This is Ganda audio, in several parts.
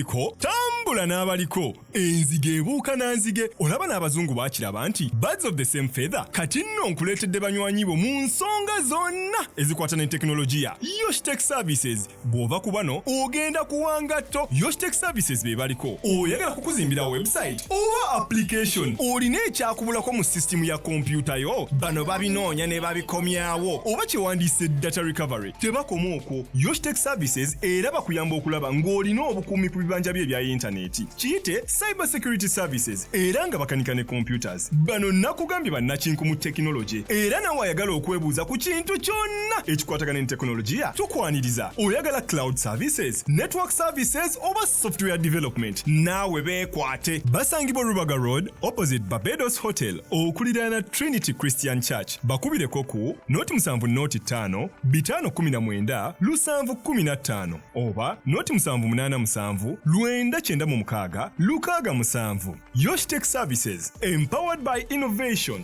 n'abaliko tambula n'abaliko enzige ebuuka na nzige olaba n'abazungu baakiraba nti birds of the same feather kati nno nkuleetedde banywanyi bo mu nsonga zonna ezikwata ne tekinologiya Yoshtech Services bw'ova ku bano ogenda kuwangatto Yoshtech Services be baliko oyagala kukuzimbira website oba application olina ekyakubulako mu system ya kompyuta yo bano babinoonya ne babikomyawo oba kyewandiise data recovery tebakoma okwo Yoshtech Services era bakuyamba okulaba ng'olina obukuumi ku bibanja bye ebya intaneti kiyite cyber security services era nga bakanika ne computers bano nakugambye bannakinku mu tekinologi era nawe ayagala okwebuuza ku kintu kyonna ekikwatagana ne tekinologiya tukwaniriza oyagala cloud services network services oba software development naawe beekwate basangibwa Rubaga Road opposite Barbados Hotel okuliraana Trinity Christian Church bakubireko ku noti 7 noti 5 519 715 oba noti 787 996 667 Yoshtech Services empowered by innovation.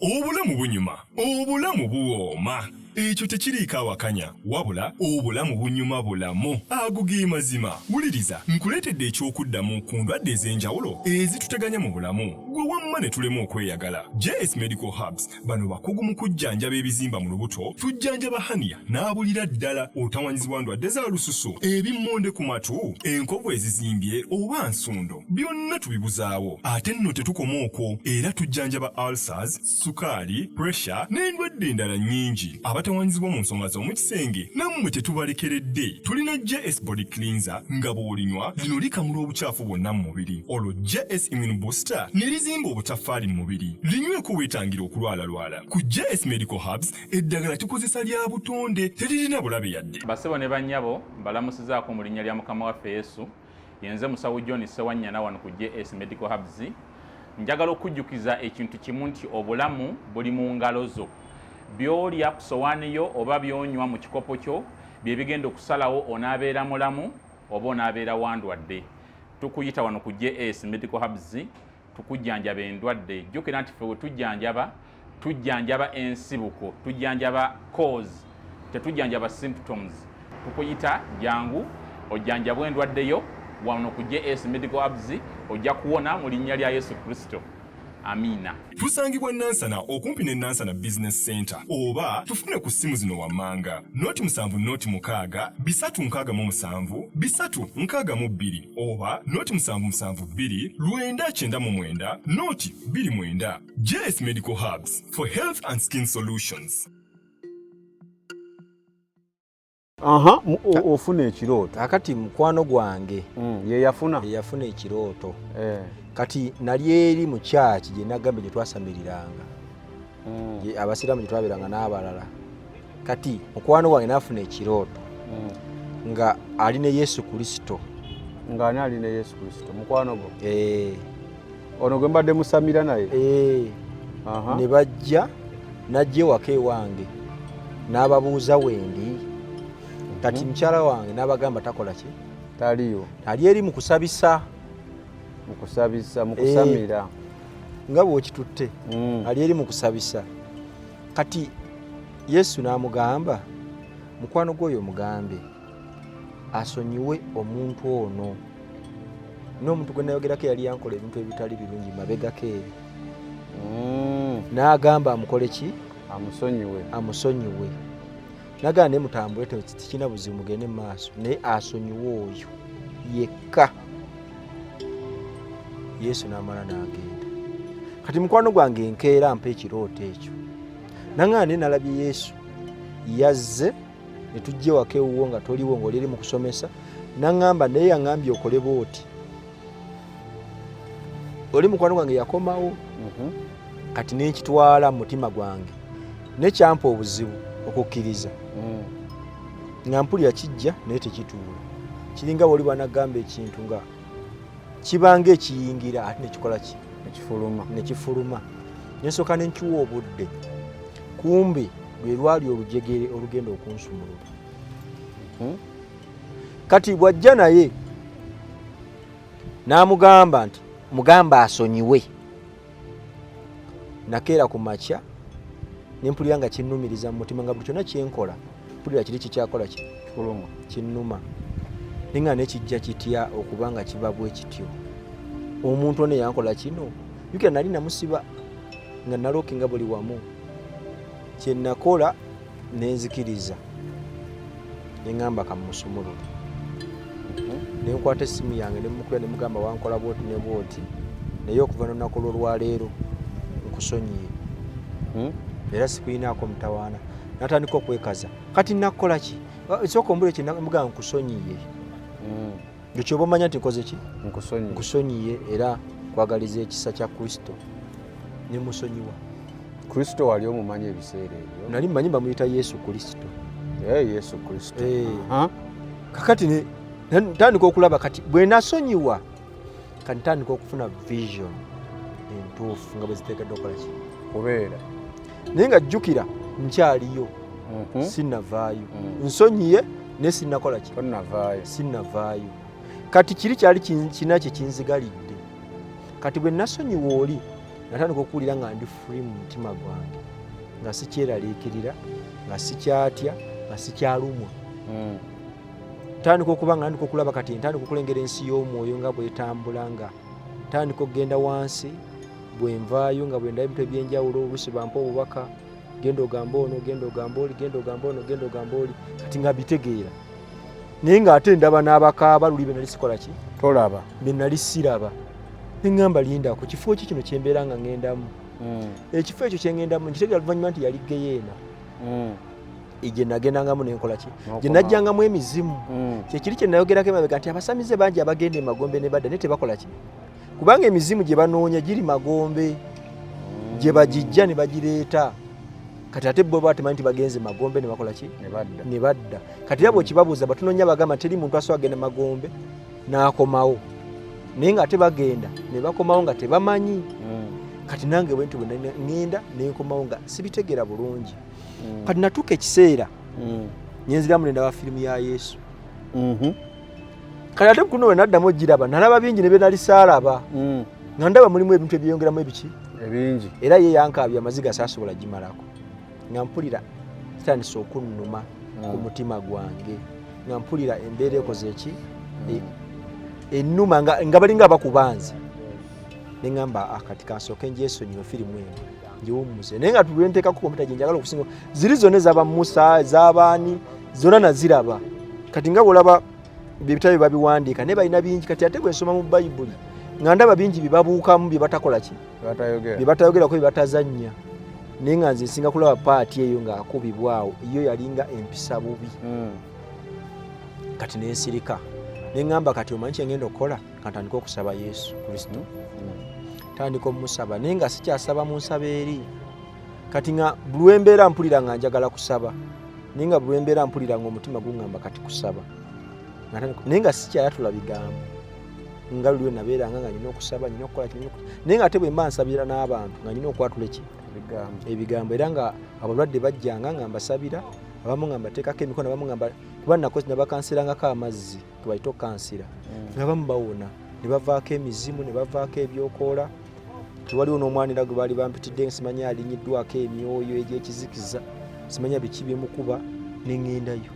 Obulamu bunyuma, obulamu buwooma. Ekyo tekiriiko awakanya wabula obulamu bunyuma bulamu agugi mazima wuliriza nkuleetedde ekyokuddamu ku ndwadde ez'enjawulo ezituteganya mu bulamu gwe wamma ne tulema okweyagala. JS Medical Hubs bano bakugu mu kujjanjaba ebizimba mu lubuto tujjanjaba hania n'abulira ddala otawanyizibwa ndwadde za lususu ebimmonde ku matu enkovu ezizimbye oba nsundo byonna tubibuzaawo ate nno tetukoma okwo era tujjanjaba ulcers sukaali pressure n'endwadde endala nnyingi abatawanyizibwa mu nsonga z'omukisenge nammwe tetubalekeredde tulina JS body cleanser nga bw'olinywa lino likamula obucaafu bwonna mu mubiri olwo JS immune booster ne lizimba obutafaali mu mubiri linyweko weetangira okulwalalwala ku JS Medical Hubs eddagala tukozesa lya butonde teririna bulabe yadde. Basebo ne bannyabo mbalamusizaako mu linnya lya Mukama waffe Yesu yenze musawo John Sewanyana wano ku JS Medical Hubs njagala okujjukiza ekintu kimu nti obulamu buli mu ngalo zo byolya ku sowaani yo oba byonywa mu kikopo kyo bye bigenda okusalawo onaabeera mulamu oba onaabeera wandwadde. Tukuyita wano ku JS Medical Hubs tukujjanjaba endwadde jjukira nti ffe we tujjanjaba ensibuko tujjanjaba cause tetujjanjaba symptoms. Tukuyita jangu ojjanjabwa endwadde yo wano ku JS Medical Hubs ojja kuwona mu linnya lya Yesu Kristo. Amina. Tusangibwa Nansana okumpi ne Nansana Business Center oba tufune ku simu zino wammanga noti 7 noti 6 367 362 oba noti 772 999 noti 29. JS Medical Hubs for health and skin solutions. Ofuna ekirooto akati mukwano gwange ye yafuna ekirooto kati nali eri mu church gye nagambye gye twasamiriranga abasiraamu gye twabeeranga n'abalala kati mukwano gwange nafuna ekirooto nga ali ne Yesu Kristo mukwano gwo ono gwe mbadde musamira naye ne bajja najja ewaka ewange n'ababuuza wendi kati mukyala wange n'abagamba takola ki taliyo ali eri mu kusabisa mu kusamira nga bw'okitutte ali eri mu kusabisa kati Yesu n'amugamba mukwano gwoyo mugambe asonyiwe omuntu ono n'omuntu gwe nayogerako yali yankola ebintu ebitali birungi mabegako eri n'agamba amukole ki amusonyiwe nagamba ne mutambule tekina buzibu mugende mu maaso naye asonyiwe oyo yekka. Yesu n'amala n'agenda kati mukwano gwange nkeera mpa ekirooto ekyo naŋŋamba ne nalabye Yesu yazze ne tujja ewaka ewuwo nga toliwo ng'oli eri mu kusomesa naŋŋamba naye yaŋŋambye okole bw'oti oli mukwano gwange yakomawo kati n'ekitwala mu mutima gwange nekyampa obuzibu okukkiriza nga mpulira kijja naye tekituula kiringa bw'oli bwanagamba ekintu nga kibanga ekiyingira ate nekikola ki nekifuluma nensooka nenkiwa obudde kumbe lwe lwali olujegere olugenda okunsumulula kati bwajja naye n'amugamba nti mugamba asonyiwe nakeera ku makya nempulira nga kinnumiriza mu mutima nga buli kyonna kyenkola mpulira kiri kikyakola kinnuma ninga nekijja kitya okubanga kiba bwe kityo omuntu ono yankola kino yuke nali namusiba nga nalookinga buli wamu kyenakola nenzikiriza neŋŋamba kamusumulule nenkwata essimu yange nemukula nemugamba wankola bwoti ne bwoti naye okuva n'olunaku lwolwaleero nkusonyiye era sikwinaako mutawaana natandika okwekaza kati nakukola ki esooka ombule kyenamugamba nkusonyiye ekyoba omanya nti nkoze ki nkusonyiye era kwagaliza ekisa kya Kristo nemusonyiwa. Kristo wali omumanyi ebiseera ebyo? Nali mmanyi bamuyita Yesu Kristo. Yesu Kristo. Kakati ntandika okulaba kati bwe nasonyiwa kati ntandika okufuna vision entuufu nga bwe ziteekeddwa okukola ki kubeera naye nga jjukira nkyaliyo sinnavaayo nsonyiye naye sinnakola ki sinnavaayo kati kiri kyali kina kye kinzigalidde kati bwe nasonyiwa oli natandika okuwulira nga ndi free mu mutima gwange nga sikyeraliikirira nga sikyatya nga sikyalumwa ntandika okuba nga ndika okulaba kati ntandika okulengera ensi y'omwoyo nga bwetambula nga ntandika okugenda wansi bwenvaayo nga bwendaba ebintu ebyenjawulo oluusi bampa obubaka genda ogamba ono genda ogamba oli genda ogamba ono genda ogamba oli kati nga bitegeera naye ng'ate ndaba n'abakaaba luli benali sikola ki tolaba benali siraba neŋŋamba lindako kifo ki kino kyembeera nga ŋŋendamu ekifo ekyo kyeŋŋendamu nkitegeera luvannyuma nti yali geyeena gye nagendangamu nenkola ki gye najjangamu emizimu kyekiri kye nayogerako emabega nti abasamize bangi abagenda emagombe ne badda naye tebakola ki kubanga emizimu gye banoonya giri magombe gye bagijja ne bagireeta kati ate bo batemanyi nti bagenze magombe ne bakola ki ne badda kati era bwekibabuuza batunoonya bagamba teri muntu asobola agenda magombe n'akomawo naye nga ate bagenda ne bakomawo nga tebamanyi kati nange bwentu bwe ŋŋenda nenkomawo nga sibitegeera bulungi kati natuuka ekiseera nyenziramu nendaba firimu ya Yesu kati ate kuno we naddamu ogiraba nalaba bingi ne bye nali saalaba nga ndaba mulimu ebintu ebyeyongeramu ebiki ebingi era ye yankaabya amaziga saasobola gimalako nga mpulira kitandise okunnuma ku mutima gwange nga mpulira embeera ekoze eki ennuma nga balinga abakubanze neŋŋamba kati kansooke ngyesonyiwe firimu eno ngiwummuze naye nga tulwenteekako kompyuta gye njagala okusinga ziri zonna ezaba Musa ez'abaani zonna naziraba kati nga bwolaba ebitabo babiwandiika naye balina bingi kati ate bwensoma mu Bayibuli nga ndaba bingi byebabuukamu bye batakola ki bye batayogerako bye batazannya naye nga nze nsinga kulaba paati eyo ng'akubibwawo iyo yalinga empisa bubi kati nensirika neŋŋamba kati omanyi kyengenda okukola kantandika okusaba Yesu Kristo tandika omusaba naye nga sikyasaba mu nsaba eri kati nga bulwembeera mpulira nga njagala kusaba naye nga bulwembeera mpulira nga omutima guŋŋamba kati kusaba naye nga sikyayatula bigambo nga luliwe nabeeranga nga nina okusaba nina okukola naye nga ate bwe mba nsabira n'abantu nga nina okwatula eki ebigambo era nga abalwadde bajjanga nga mbasabira abamu nga mbateekako emikono abamu nga kuba nakozi nabakanserangako amazzi kebayita okukansira abamu bawona ne bavaako emizimu ne bavaako ebyokoola tewaliwo n'omwanira gwe baali bampitidde simanya alinyiddwako emyoyo egy'ekizikiza simanya biki byemukuba neŋŋendayo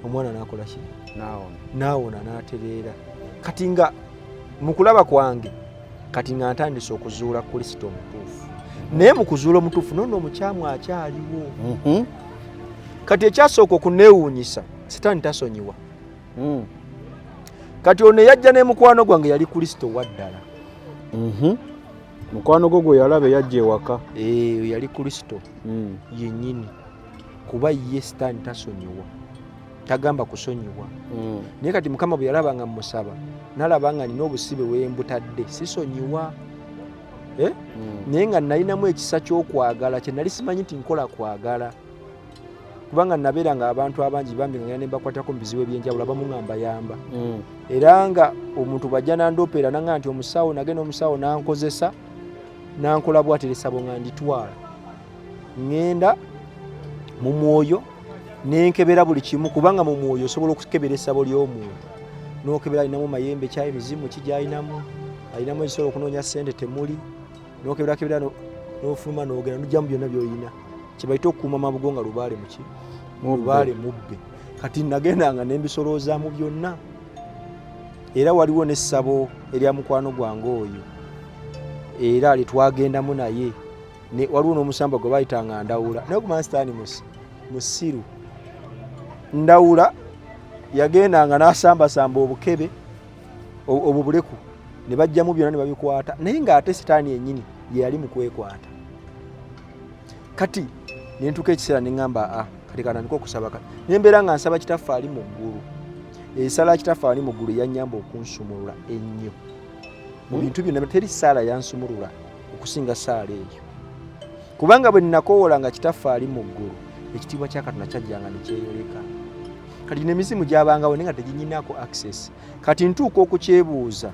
omwana n'akola ki naawona n'atereera kati nga mu kulaba kwange kati nga ntandise okuzuula Kristo omutuufu naye mu kuzuula omutuufu nono omukyamu akyaliwo kati ekyasooka okuneewuunyisa sitaani tasonyiwa kati ono yajja n'emukwano gwange yali Kristo waddala mukwano gwo gwe yalaba yajja ewaka yali Kristo yennyini kuba ye sitaani tasonyiwa tagamba kusonyiwa naye kati Mukama bwe yalaba nga mmusaba nalaba nga nina obusibe wembutadde sisonyiwa naye nga nalinamu ekisa ky'okwagala kye nali simanyi nti nkola kwagala kubanga nabeera nga abantu abangi bambi nga ne mbakwatako mu bizibu ebyenjawulo abamu nga mbayamba era nga omuntu bwajja nandopeera nanga nti omusawo nagenda omusawo nankozesa nankola bwateresabo nga nditwala ŋŋenda mu mwoyo nenkebera buli kimu kubanga mu mwoyo osobola okukebera essabo ly'omuntu n'okebera alinamu mayembe kyayo emizimu kigyalinamu alinamu ekisobola okunoonya ssente temuli n'okebera n'ofuluma n'ogenda nojjamu byonna by'oyina kibaite okukuuma mabugo nga lubaale muki lubaale mubbe. Kati nagendanga nembisolozaamu byonna. Era waliwo n'essabo erya mukwano gwange oyo era litwagendamu naye waliwo n'omusamba gwe bayitanga Ndawula naye kumansitaani musiru. Ndawula yagendanga n'asambasamba obukebe obwo buleku ne bajjamu byonna ne babikwata naye ng'ate sitaani yennyini ye yali mu kwekwata. Kati ne ntuuka ekiseera ne ŋŋamba kati kanandika okusaba kati ne mbeera nga nsaba kitaffe ali mu ggulu. Esala kitaffe ali mu ggulu yannyamba okunsumulula ennyo mu bintu byonna. Teri ssaala yansumulula okusinga ssaala eyo kubanga bwe nnakoowoola nga kitaffe ali mu ggulu ekitiibwa kya Katonda kyajjanga ne kyeyoleka. Kati n'emizimu gyabangawo naye nga teginyinako access. Kati ntuuka okukyebuuza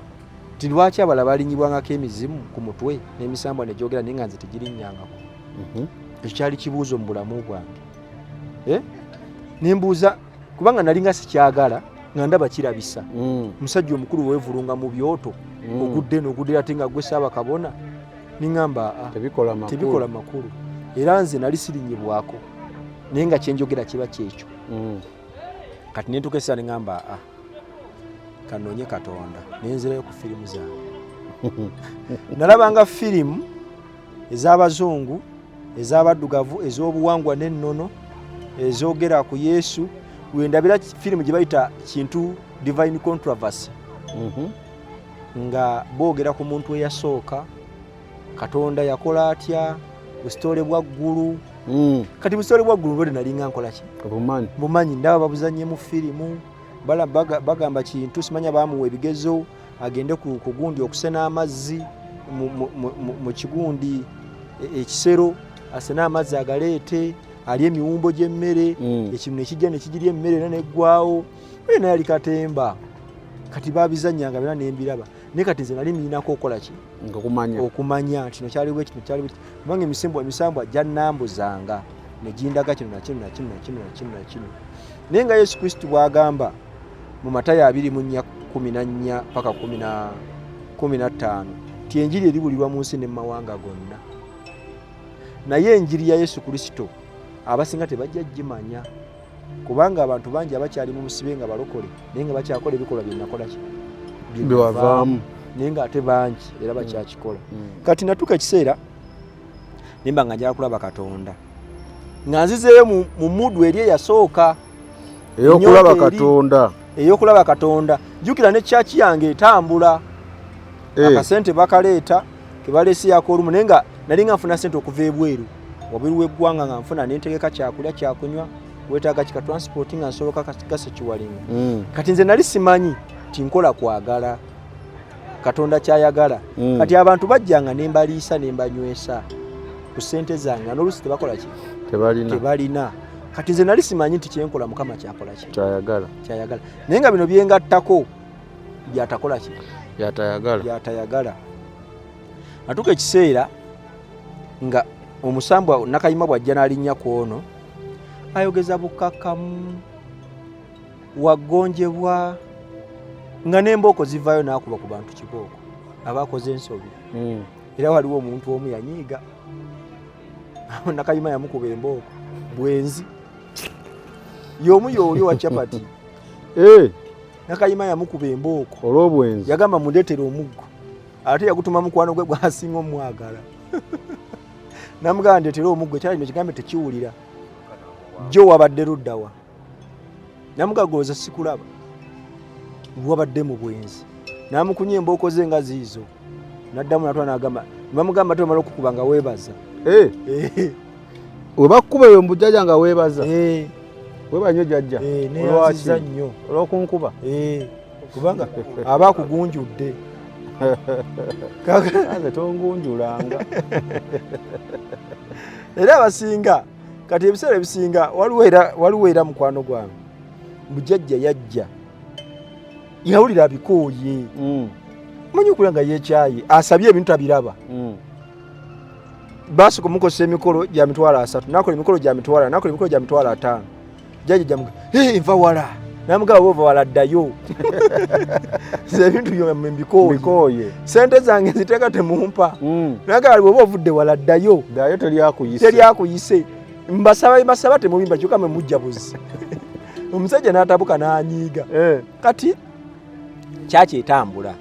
nti lwaki abala balinyibwangako emizimu ku mutwe n'emisambwa ne gyogera naye nga nze tegirinnyangako. Ekyo kyali kibuuzo mu bulamu bwange. Nembuuza kubanga nali nga sikyagala nga ndaba kirabisa. Omusajja omukulu weevulunga mu byoto ogudde n'ogudde ate nga gwe saaba kabona niŋŋamba tebikola makulu era nze nali sirinyibwako naye nga kyenjogera kiba kyekyo. Kati nentuuka essaawa niŋŋamba kanoonye Katonda nenzirayo ku firimu zange. Nalabanga firimu ez'abazungu ez'abaddugavu ez'obuwangwa n'ennono ezoogera ku Yesu. Wendabira firimu gye bayita kintu divine controversy nga boogera ku muntu eyasooka Katonda yakola atya busitole bwa ggulu. Kati busitole bwa ggulu bwe nalinga nkola ki bumanyi ndaba babuzanye mu firimu bagamba kintu simanya bamuwa ebigezo agende ku gundi okusena amazzi mu kigundi ekisero asena amazzi agaleete ali emiwumbo gy'emmere ekintu nekijja nekigirya emmere era neggwawo naye yali katemba. Kati babizanyanga byonna nembiraba naye kati nze nali nninako okukola ki okumanya kino kyaliwo ekino kyaliwo kubanga emisambwa gyannambuzanga negindaga kino nakino naye nga Yesu Kristo bw'agamba mu Matayo 20:14 paka 15 ti enjiri eribulirwa mu nsi ne mu mawanga gonna naye enjiri ya Yesu Kristo abasinga tebajja gimanya kubanga abantu bangi abakyali mu musibe nga balokole naye nga bakyakola ebikolwa byenakola ki biwavaamu naye nga ate bangi era bakyakikola. Kati natuuka ekiseera nimba nga njala kulaba Katonda nga nzizeeyo mu mudu eri eyasooka ey'okulaba Katonda. Jjukira ne kyaki yange etambula akasente bakaleeta kebaleese yakolumu naye nga nali nga nfuna sente okuva ebweru wabweru w'eggwanga nga nfuna nentegeka kyakulya kyakunywa wetaaga kika transport nga nsoboka kase kiwalinga. Kati nze nali simanyi tinkola kwagala Katonda kyayagala. Kati abantu bajjanga nembaliisa nembanywesa ku ssente zange n'oluusi tebakola ki tebalina. Kati nze nali simanyi nti kyenkola Mukama kyakola ki kyayagala. Naye nga bino byengattako byatakola ki byatayagala. Natuuka ekiseera nga omusambwa Nakayima bw'ajja n'alinnya ku ono ayogeza bukkakkamu waggonjebwa nga n'embooko zivaayo n'akuba ku bantu kibooko abaakoze ensobi. Era waliwo omuntu omu yanyiiga Nakayima yamukuba embooko bwenzi y'omu y'olyo wa capati. Nakayima yamukuba embooko olw'obwenzi yagamba mundeetere omuggo ate yagutuma mukwano gwe gwasinga omwagala namugamba ndeetera omuggo ekyala kino kigambe tekiwulira jjo wabadde luddawa namugagoloza sikulaba wabadde mu bwenzi namukunya embooko ze nga ziizo naddamu natwa nagamba bamugamba tomala okukuba nga weebaza webakukuba eyo mbujjajja nga weebaza webanyo jjajja neyaziza nnyo olw'okunkuba kubanga aba akugunjudde kaze tongunjulanga. Era abasinga kati ebiseera ebisinga waliwo era mukwano gwange bujjajja yajja yawulira bikooye manyi okulya nga yekyaye asabye ebintu abiraba basooka mukozesa emikolo gya mitwalo 3 nakola emikolo gya mitwalo nakola emikolo gya mitwalo 5 jjajja jamuga nva wala namugaba bova wala ddayo ebintu mbikooye sente zange ziteeka temumpa nagamba bwoba ovudde wala ddayo teryakuyise mbasaba temubimba kyokka mwe mujja buzi. Omusajja n'atabuka n'anyiiga. Kati kyaki etambula.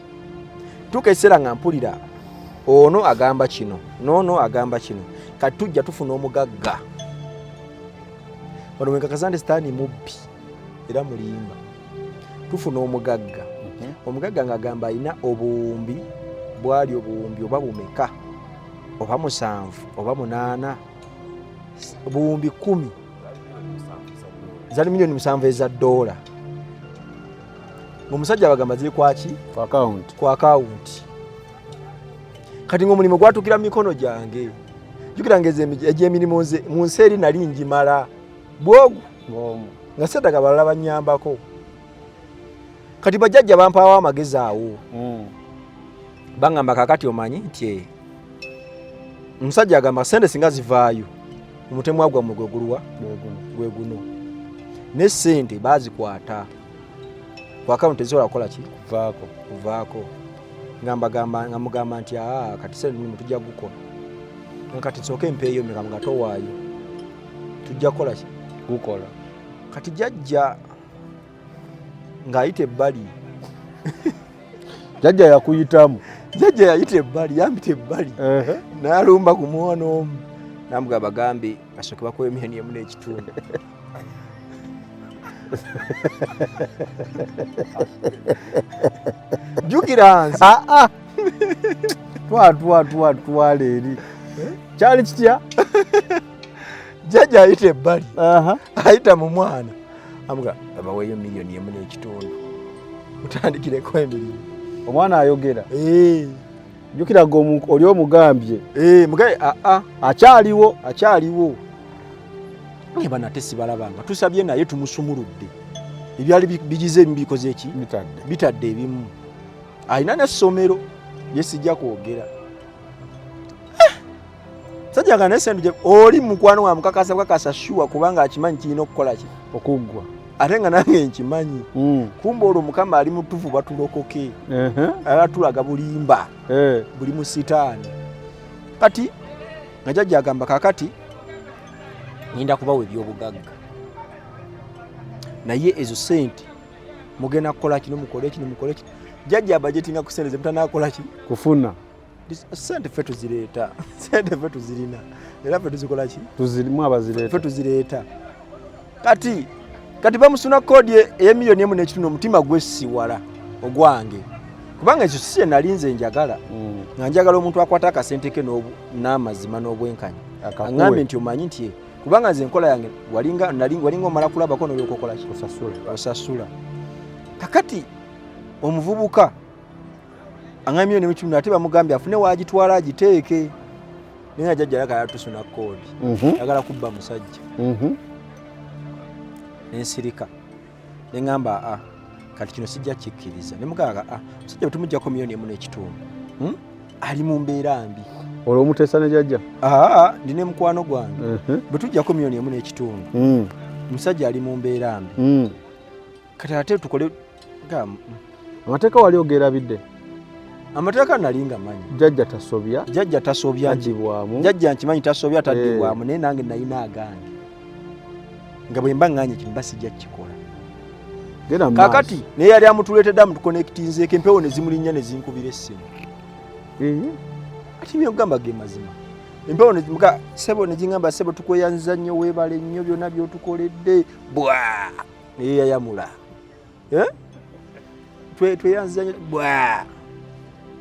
Tuka ekiseera nga mpulira ono agamba kino, noono agamba kino. Kati tujja tufuna omugagga. Ono Mwenka Kazande Sitaani mubbi era mulimba. Tufuna omugagga. Omugagga ng'agamba alina obuwumbi bwali obuwumbi oba bumeka oba 7 oba 8 obuwumbi 10 zali milioni 7 eza dola. Omusajja bagamba ziri kwaki? Ku account. Kati ng'omulimu gwatukira mu mikono gyange. Jukira ngeze egy'emirimu nze mu nsi eri nali njimala bwogu nga seddaga balala bannyambako. Kati bajjajja bampaawo amagezi awo. Bangamba kakati omanyi nti omusajja agamba sente singa zivaayo omutemwa gwammwe gwe guno. Ne sente baazikwata ku akawunti ezisobola kukola ki? Kuvaako. Nga mugamba nti kati sente mulimu tujja gukola. Kati nsooke empeeyo mekama nga towaayo. Tujja kukola ki? Gukola. Kati jjajja ng'ayita ebbali. Jjajja yakuyitamu. Jjajja yayita ebbali, yambita ebbali. N'alumba ku mwana omu. N'amugamba bagambe basooke bakuwe milioni 1.5. Jukira nze. Twala eri. Kyali kitya? Jjajja ayita ebbali. Ayita mu mwana. Amugamba babaweeyo milioni 1.5. Mutandikireko emirimu. Omwana ayogera. Jukira oli omugambye. Mugaye akyaliwo. Bana tesibalabanga. Tusabye naye tumusumuludde. Ebyali bigize ebikoze eki? Bitadde ebimu. Alina n'essomero lye sijja kwogera. Sajja nga n'esente oli mukwano wa mukakasa shuwa kubanga akimanyi kirina okukola ki? Okuggwa. Ate nga nange nkimanyi. Kumba olwo Mukama ali mutufu batulokoke. Abatulaga bulimba. Buli mu sitaani. Kati nga jjajja agamba kakati ninda kubawa ebyobugagga. Naye ezo sente mugenda kukola kino mukole kino. Jjajja budgetinga ku sente mutanakola ki? Kufuna. Sente ffe tuzireeta. Sente ffe tuzirina. Era ffe tuzikola ki? Tuzirimu abazireeta. Ffe tuzireeta. Kati bamusuna kodi ey'emilioni 1.5 omutima gwesiwala ogwange. Kubanga ekyo si nalinze njagala. Nga njagala omuntu akwata akasente ke n'amazima n'obwenkanya. Aŋŋambye nti omanyi nti kubanga nze enkola yange walinga omala kulabako n'olyokokola ki? Osasula. Kakati omuvubuka aŋŋambye milioni 10 ate bamugambye afune waagitwala agiteeke. Naye nga jjajja yagala tusuna kodi. Yagala kubba musajja. Nensirika. Neŋŋamba kati kino sijja kikkiriza. Ne mugamba musajja tumuggyako milioni 1.5. Ali mu mbeera mbi. Olwo omuteesa ne jjajja? Ndine mukwano gwange. Bwe tujjako milioni 1.5. Musajja ali mu mbeera mbi. Kati ate tukole amateeka wali ogerabidde? Amateeka nalinga manyi. Jjajja tasobya. Ajibwamu. Jjajja nkimanyi tasobya taddibwamu naye nange nalina agange. Nga bwe mba nganye kino basijja kikola. Kakati naye yali amutuleetedde amutuconnectinzeeko empewo ne zimulinnya ne zinkubira essimu. Ati byogamba ge mazima. Empewo ne zimuka sebo ne zingamba sebo tukweyanza nnyo weebale nnyo byonna by'otukoledde. Bwa! Naye yayamula. Tweyanza nnyo bwa!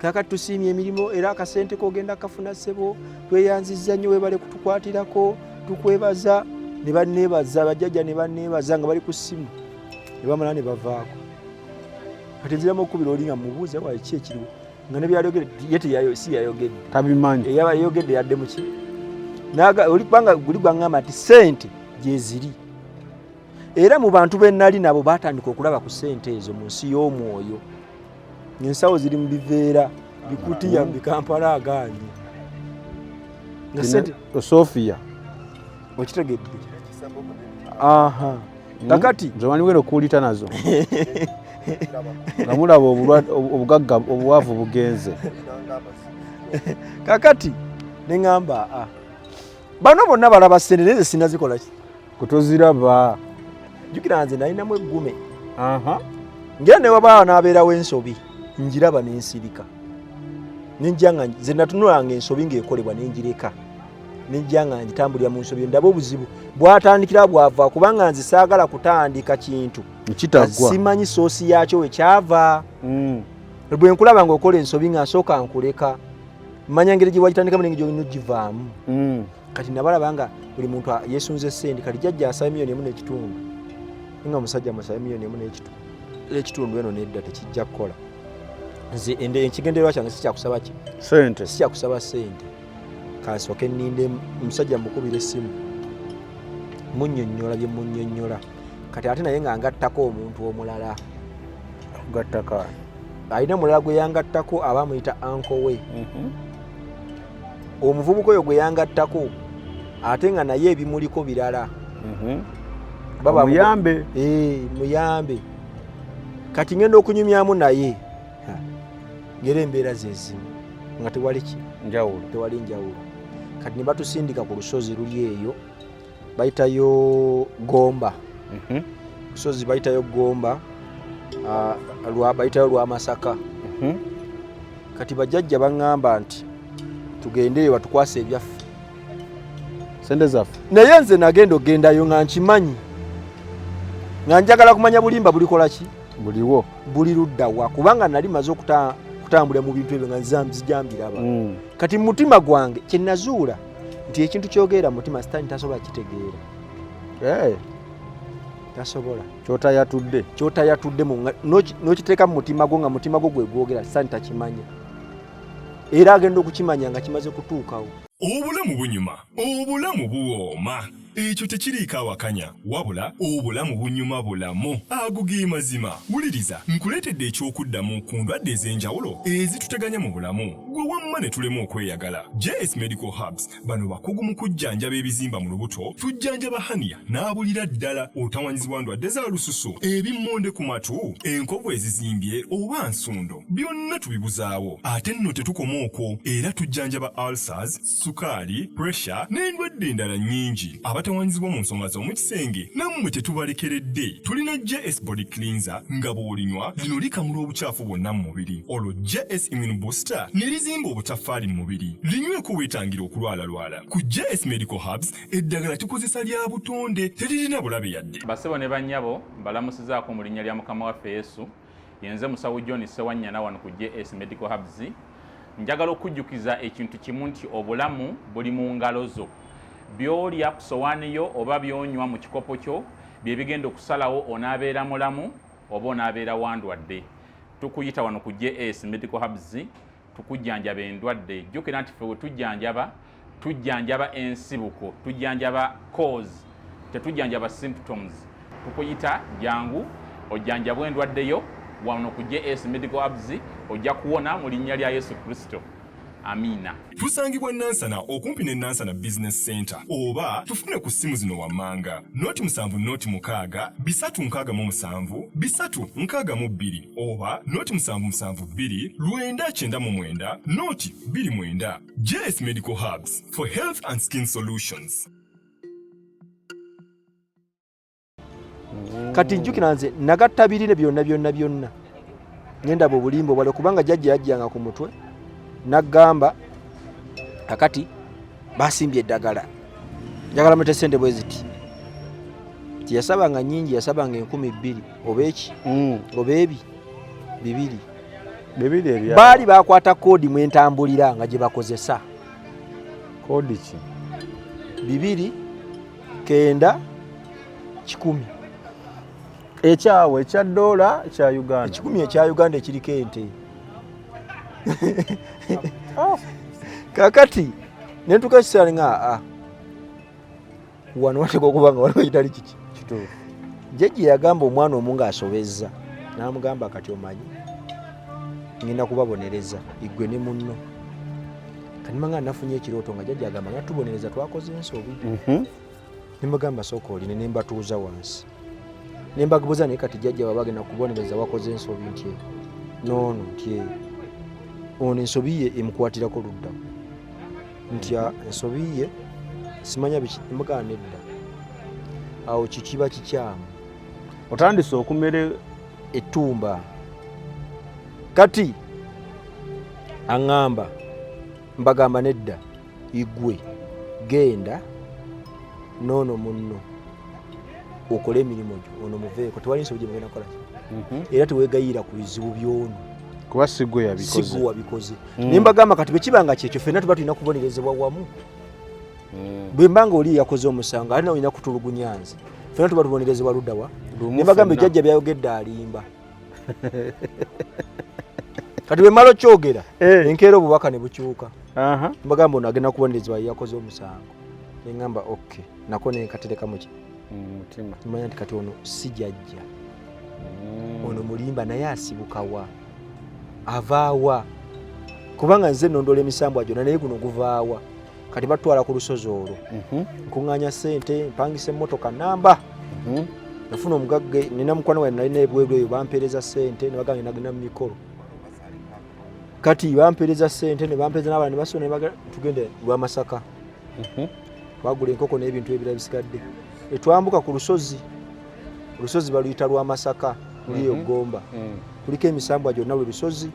Kakati tusiimye emirimu era akasente kogenda kafuna sebo. Tweyanzizza nnyo weebale kutukwatirako. Tukwebaza. Ne banneebaza bajjajja ne banneebaza nga bali ku ssimu. Ne bamala ne bavaako. Kati nziramu okukubira oli nga mubuuza wa ki ekiriwo. Nga ne byayogedde ye si yayogedde. Tabimanyi. Yayogedde yadde mu ki? Oli kubanga guli gwaŋŋamba nti sente gye ziri. Era mu bantu be nnali nabo baatandika okulaba ku sente ezo mu nsi y'omwoyo. Ensawo ziri mu biveera bikutiya mu bikampala agangi. Sofia. Okitegedde? Kakati nze waniwera okuwulita nazo. Nga mulaba obugagga obuwaavu bugenze. Kakati ne ŋŋamba bano bonna balaba ssente naye sinazikola ki kutoziraba. jjukira nze nalinamu eggume ngera ne wabaawo n'abeerawo ensobi njiraba n'ensirika nenjja nga nze natunulanga ensobi ng'ekolebwa nenjireka nejja nga njitambulira mu nsobi ndaba obuzibu bwatandikira bwava kubanga nze saagala kutandika kintu kitagwa simanyi soosi yakyo wekyava bwe nkulaba ng'okola ensobi nga nsooka nkuleka manya ngeri gye wagitandikamu nenge gyolina ogivaamu kati nabalaba nga buli muntu yeesunze ssente kati jjajja asaba $1.5 nga omusajja musaba $1.5 eno nedda tekijja kukola nze ekigendererwa kyange sikyakusaba ki sente sikyakusaba ssente kansooke nninde omusajja mukubira essimu munnyonnyola bye munnyonnyola kati ate naye nga ngattako omuntu omulala gattaka alina mulala gwe yangattako aba amuyita anko we omuvubuka oyo gwe yangattako ate nga naye ebimuliko birala baba muyambe muyambe kati ngenda okunyumyamu naye ngera embeera zezimu nga tewali njawulo kati ne batusindika ku lusozi luli eyo bayitayo Gomba lusozi bayitayo Gomba bayitayo lwa Masaka kati bajjajja baŋŋamba nti tugendeyo batukwasa ebyaffe sente zaffe naye nze nagenda ogendayo nga nkimanyi nga njagala kumanya bulimba bulikola ki buliwo buli luddawa kubanga nali maze kutambula mu bintu ebyo nga nzijambiraba kati mu mutima gwange kye nazuula nti ekintu kyogeera mu mutima sitaani tasobola kitegeera tasobola kyotayatudde n'okiteeka mu mutima gwo nga mutima gwo gwe gwogera sitaani takimanya era agenda okukimanya nga kimaze kutuukawo. Obulamu bunyuma, obulamu buwooma. Ekyo tekiriiko awakanya wabula obulamu bunyuma bulamu agugi mazima. Wuliriza nkuleetedde ekyokuddamu ku ndwadde ez'enjawulo ezituteganya mu bulamu gwe wamma ne tulema okweyagala. JS Medical Hubs bano bakugu mu kujjanjaba ebizimba mu lubuto, tujjanjaba hania n'abulira ddala otawanyizibwa ndwadde za lususu, ebimmonde ku matu, enkovu ezizimbye oba nsundo, byonna tubibuzaawo. Ate nno tetukoma okwo, era tujjanjaba ulcers, sukaali, pressure n'endwadde endala nnyingi. Abatawanyizibwa mu nsonga z'omukisenge nammwe tetubalekeredde. Tulina JS Body Cleanser nga bw'olinywa lino likamula obucaafu bwonna mu mubiri. Olwo JS Immune Booster ne lizimba obutaffaali mu mubiri. Linyweko weetangira okulwalalwala. Ku JS Medical Hubs eddagala tukozesa lya butonde teririna bulabe yadde. Basebo ne bannyabo mbalamusizaako mu linnya lya Mukama waffe Yesu. Yenze musawo John Sewanyana wano ku JS Medical Hubs. Njagala okujjukiza ekintu kimu nti obulamu buli mu ngalo zo. Byolya ku sowaani yo oba byonywa mu kikopo kyo bye bigenda okusalawo onaabeera mulamu oba onaabeera wandwadde. Tukuyita wano ku JS Medical Hubs tukujjanjaba endwadde. Jjukira nti ffe we tujjanjaba ensibuko, tujjanjaba cause, tetujjanjaba symptoms. Tukuyita jangu ojjanjabwa endwadde yo wano ku JS Medical Hubs ojja kuwona mu linnya lya Yesu Kristo. Amina. Tusangibwa Nansana okumpi ne Nansana Business Center oba tufune ku simu zino wammanga noti 7 6 367 oba noti 772 999 noti 29. JS Medical Hubs for health and skin solutions. Kati njukira nze nagattabirire byonna ngenda bulimbo bwale kubanga jjajja yajjanga ku mutwe nagamba akati basimbye eddagala njagala mete sente bwe ziti tiyasabanga nyingi, yasabanga 20,000 obeki obebi 2 baali bakwata koodi mwentambulira nga gye bakozesa koodi ki 2 9 10 ekyawe ekya dola kya Uganda 10 ekya Uganda ekiriko ente. Kakati nentuka kisali nga wano wateka okubanga waliwo kitali kiki kituufu. Jjajja yagamba omwana omunga asobezza n'amugamba kati omanyi ngenda kubabonereza igwe ne munno. Kanimanga nafunye ekirooto nga jjajja agamba nga tubonereza twakoze ensobi. Nimugamba sooka oline ne mbatuuza wansi. Ne mbabuuza naye kati jjajja babagenda kubonereza wakoze ensobi nti noono nti ono ensobi ye emukwatirako ludda nti ensobi ye simanya biki mugamba nedda awo kikiba kikyamu otandise okumere ettumba kati aŋŋamba mbagamba nedda igwe genda noono munno okole emirimu gyo ono muveeko tewali nsobi gye mugenda kukola era teweegayira ku bizibu by'ono kuba sigwe wabikoze naye mbagamba kati bwe kibanga kyekyo ffenna tuba tulina kubonerezebwa wamu bwe mbanga oli yakoze omusango ate nawe olina kutulugunya nze ffenna tuba tubonerezebwa luddawa ne mbagamba ejjajja byayogedde alimba kati bwe mmala okyogera enkeera obubaka ne bukyuka mbagamba ono agenda kubonerezebwa yakoze omusango neŋŋamba ok nako nenkaterekamu ki mutima manya nti kati ono si jjajja ono mulimba naye asibukawa avaawa kubanga nze nondola emisambwa gyonna naye guno guvaawa kati batwala ku lusozi olwo nkuŋŋaanya ssente mpangisa emmotoka namba nafuna omugagge nina mukwano wange nalina ebweru eyo bampeereza ssente ne bagamba nagenda mu mikolo kati bampeereza ssente ne bampeereza n'abalala ne basona ne bagamba tugende lwa Masaka twagula enkoko n'ebintu ebirala bisigadde etwambuka ku lusozi baluyita lwa Masaka muli Gomba kuliko emisambwa gyonna buli lusozi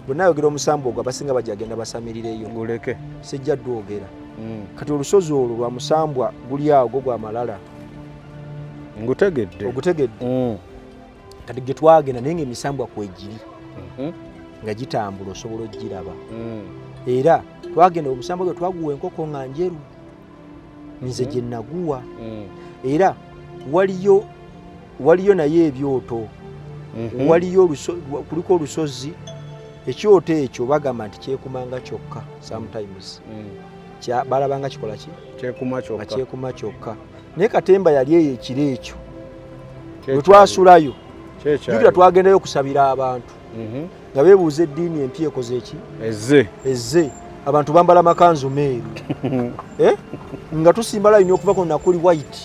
bwe nayogera omusambwa ogwo abasinga bajja agenda basamirireyo guleke sijja ddwogera kati olusozi olwo lwa musambwa guli awo gwo gwa malala ogutegedde kati gye twagenda naye ng'emisambwa kwegiri nga gitambula osobola okugiraba era twagenda omusambwa gwe twaguwa enkoko nga njeru nze gye naguwa era waliyo naye ebyoto kuliko olusozi ekyoto ekyo bagamba nti kyekumanga kyokka sometimes balabanga kikola ki kyekuma kyokka naye Katemba yali eyo ekiro ekyo bwe twasulayo jukira twagendayo okusabira abantu nga beebuuza eddiini empya ekoze eki ezze abantu bambala makanzu meeru nga tusimba layini okuva ku nakuli white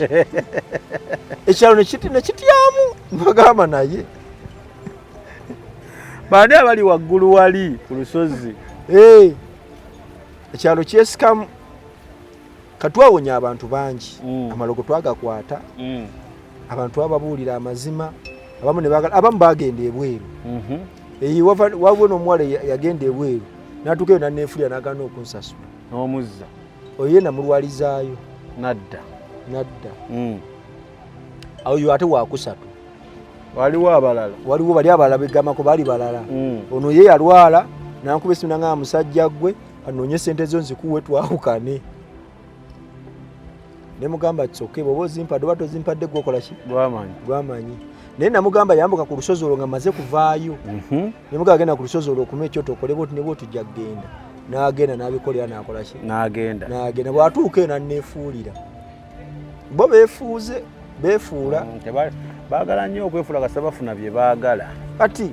ekyalo nekityamu mbagamba naye baani abali waggulu wali ku lusozi ekyalo kyesikamu katwawonya abantu bangi amalogo twagakwata abantu ababuulira amazima abamu bagenda ebweru waliwo n'omuwala yagenda ebweru n'atuukayo nanneefulira n'agaana okunsasula n'omuzza oye namulwalizaayo nadda awo yo ate wakusatu waliwo bali abalala begamako baali balala ono ye yalwala nankuba esimu nanga musajja gwe anoonye sente zo nzikuwe twawukane ne mugamba tsoke bwoba ozimpadde oba tozimpadde gwokola ki gwamanyi naye namugamba yambuka ku lusozi olwo nga maze kuvaayo ne mugamba agenda ku lusozi olwo okuma ekyoto okole bwoti ne bwotujja kgenda n'agenda n'abikolera n'akola ki n'agenda bw'atuuka eyo nanneefuulira bo beefuula baagala nnyo okwefuula kasa bafuna bye baagala kati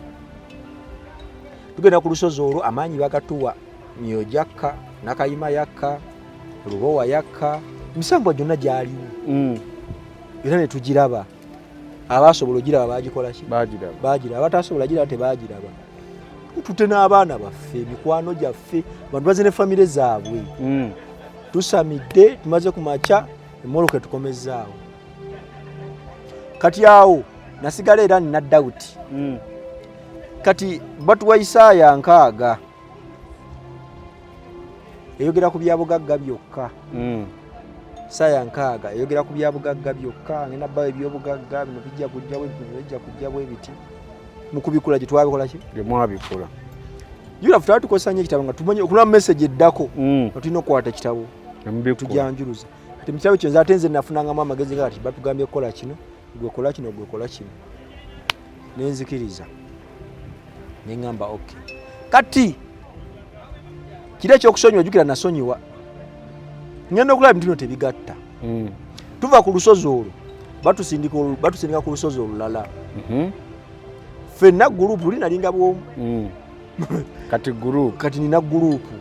tugenda ku lusozi olwo amaanyi bagatuwa myo jakka nakayima yakka lubowa yakka emisambwa gyonna gyaliwo era ne tugiraba abasobola ogiraba bagikola ki bagiraba abatasobola giraba tebagiraba tute n'abaana baffe mikwano gyaffe bantu baze ne famire zaabwe tusamidde tumaze ku makya emmoloka tukomezaawo kati awo nasigala era nina Dawuti kati batuwa Isaaya 6 eyogera ku byabugagga byokka Isaaya 6 eyogera ku byabugagga byokka ngenda bawe ebyobugagga bino bijja kujja bwe biti mukubikula gye twabikola ki gye mwabikula jula futa tukosanya ekitabo nga tumanyi okula message eddako tulina okukwata ekitabo tujanjuluza kati mu kitabo kyo nze nafunangamu amagezi kati batugambye kukola kino gwekola kino nenzikiriza neŋŋamba okay kati kiri ekyokusonyiwa jukira nasonyiwa ngenda okulaba ebintu bino tebigatta tuva ku lusozi olwo batusindika ku lusozi olulala ffenna gurupu linalinga bwomu kati nina gurupu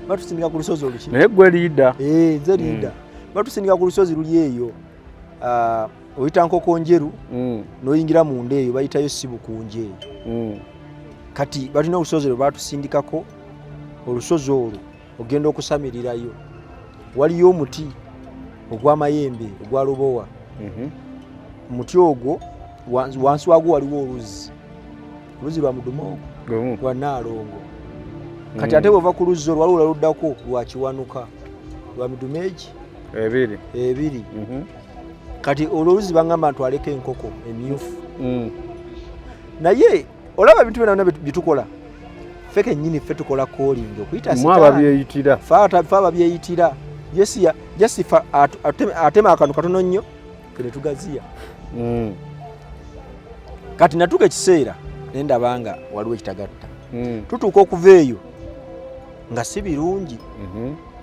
batusindika ku lusozi olwo naye gwe liida nze liida batusindika ku lusozi luli eyo oyita nkoko njeru n'oyingira munda eyo bayitayo sibukunje kati balina olusozi olwo batusindikako olusozi olwo ogenda okusamirirayo waliyo omuti ogw'amayembe ogwa lubowa muti ogwo wansi wagwo waliwo oluzi lwa mudumo ogwo lwa Naalongo kati ate bwova ku luzzi olwo waliwo luddako lwa Kiwanuka lwa midumeegi ebiri kati olwo oluzi baŋŋamba ntwaleko enkoko emyufu naye olaba ebintu byonna byetukola ffe kennyini ffe tukola calling okuyita fa ababyeyitira yesifa atema akantu katono nnyo kene tugaziya kati natuka ekiseera nendabanga waliwo ekitagatta tutuuka okuva eyo nga si birungi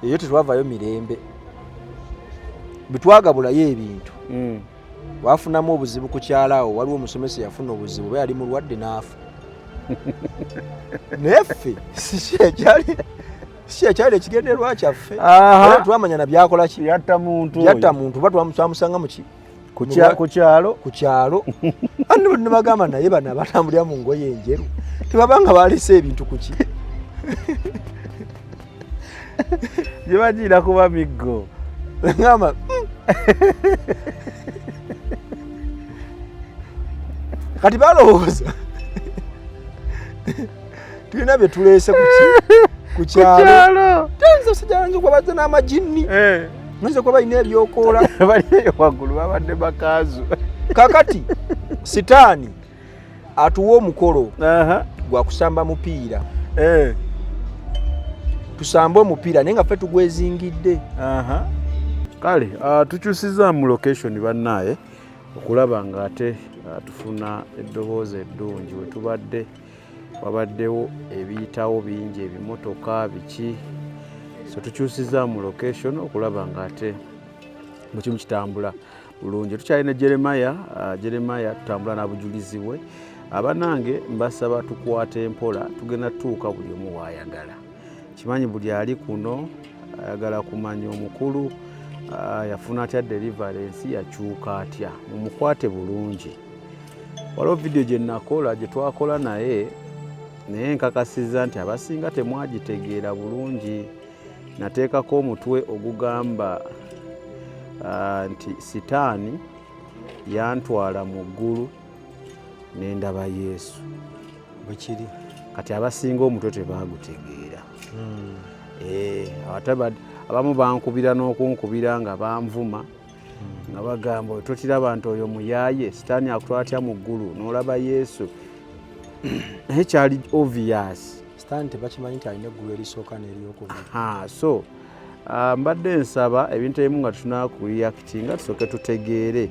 eyo tetwavayo mirembe bitwagabulayo ebintu wafunamu obuzibu ku kyalawo waliwo omusomesa yafuna obuzibu oba yali mulwadde n'afa neffe si ekyali ekigenderwa kyaffe twamanya na byakola ki yatta muntu oba twamusanga ku kyalo andi ne bagamba naye bano abatambulira mu ngoye enjeru tebabanga balisa ebintu kuki gye bagiira kuba miggo ngamba kati balowooza tulina bye tuleese ku kyalo tenza kuba bazze n'amajini nze kuba balina ebyokoola bali waggulu babadde bakaazu kakati sitaani atuwa omukolo gwa kusamba mupiira tusambe omupiira naye nga ffe tugwezingidde kale tukyusiza mu location bannaye okulaba nga ate tufuna eddoboozi eddungi wetubadde wabaddewo ebiyitawo bingi ebimotoka biki so tukyusiza mu location okulaba nga ate mu kimu kitambula bulungi tukyalina Jeremiah tutambula n'abujulizi bwe abanange mbasaba tukwate empola tugenda tuuka buli omu waayagala kimanyi buli ali kuno ayagala kumanya omukulu yafuna atya deliverance yakyuka atya mumukwate bulungi waliwo vidiyo gye nakola gye twakola naye nkakasiza nti abasinga temwagitegeera bulungi nateekako omutwe ogugamba nti sitaani yantwala mu ggulu nendaba Yesu bwekiri kati abasinga omutwe tebaagutegeera abamu bankubira n'okunkubira nga banvuma nga bagamba totiraba nti oyo muyaaye sitaani akutwala atya mu ggulu n'olaba Yesu naye kyali obvious sitaani tebakimanyi nti alina eggulu erisooka n'eryokubiri so mbadde nsaba ebintu ebimu nga tunakureactinga tusooke tutegeere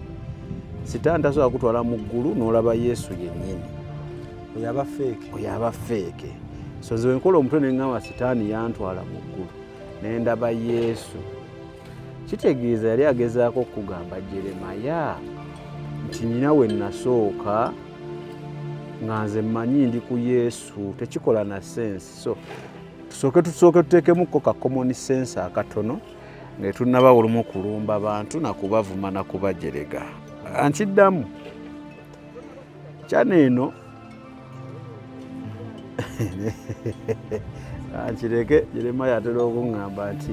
sitaani tasobola kutwala mu ggulu n'olaba Yesu yennyini oyaba feeke so ze wenkola omutwe neŋŋamba sitaani yantwala mu ggulu nendaba Yesu kitegeeza yali agezaako okugamba Jeremiah nti nina we nasooka nga nze mmanyi ndi ku Yesu tekikola na sense so tusooke tuteekemukko ka common sense akatono nga tunaba olumu kulumba abantu nakubavuma nakubajerega ankiddamu kyano eno ankireke Jeremiah atera okuŋŋamba nti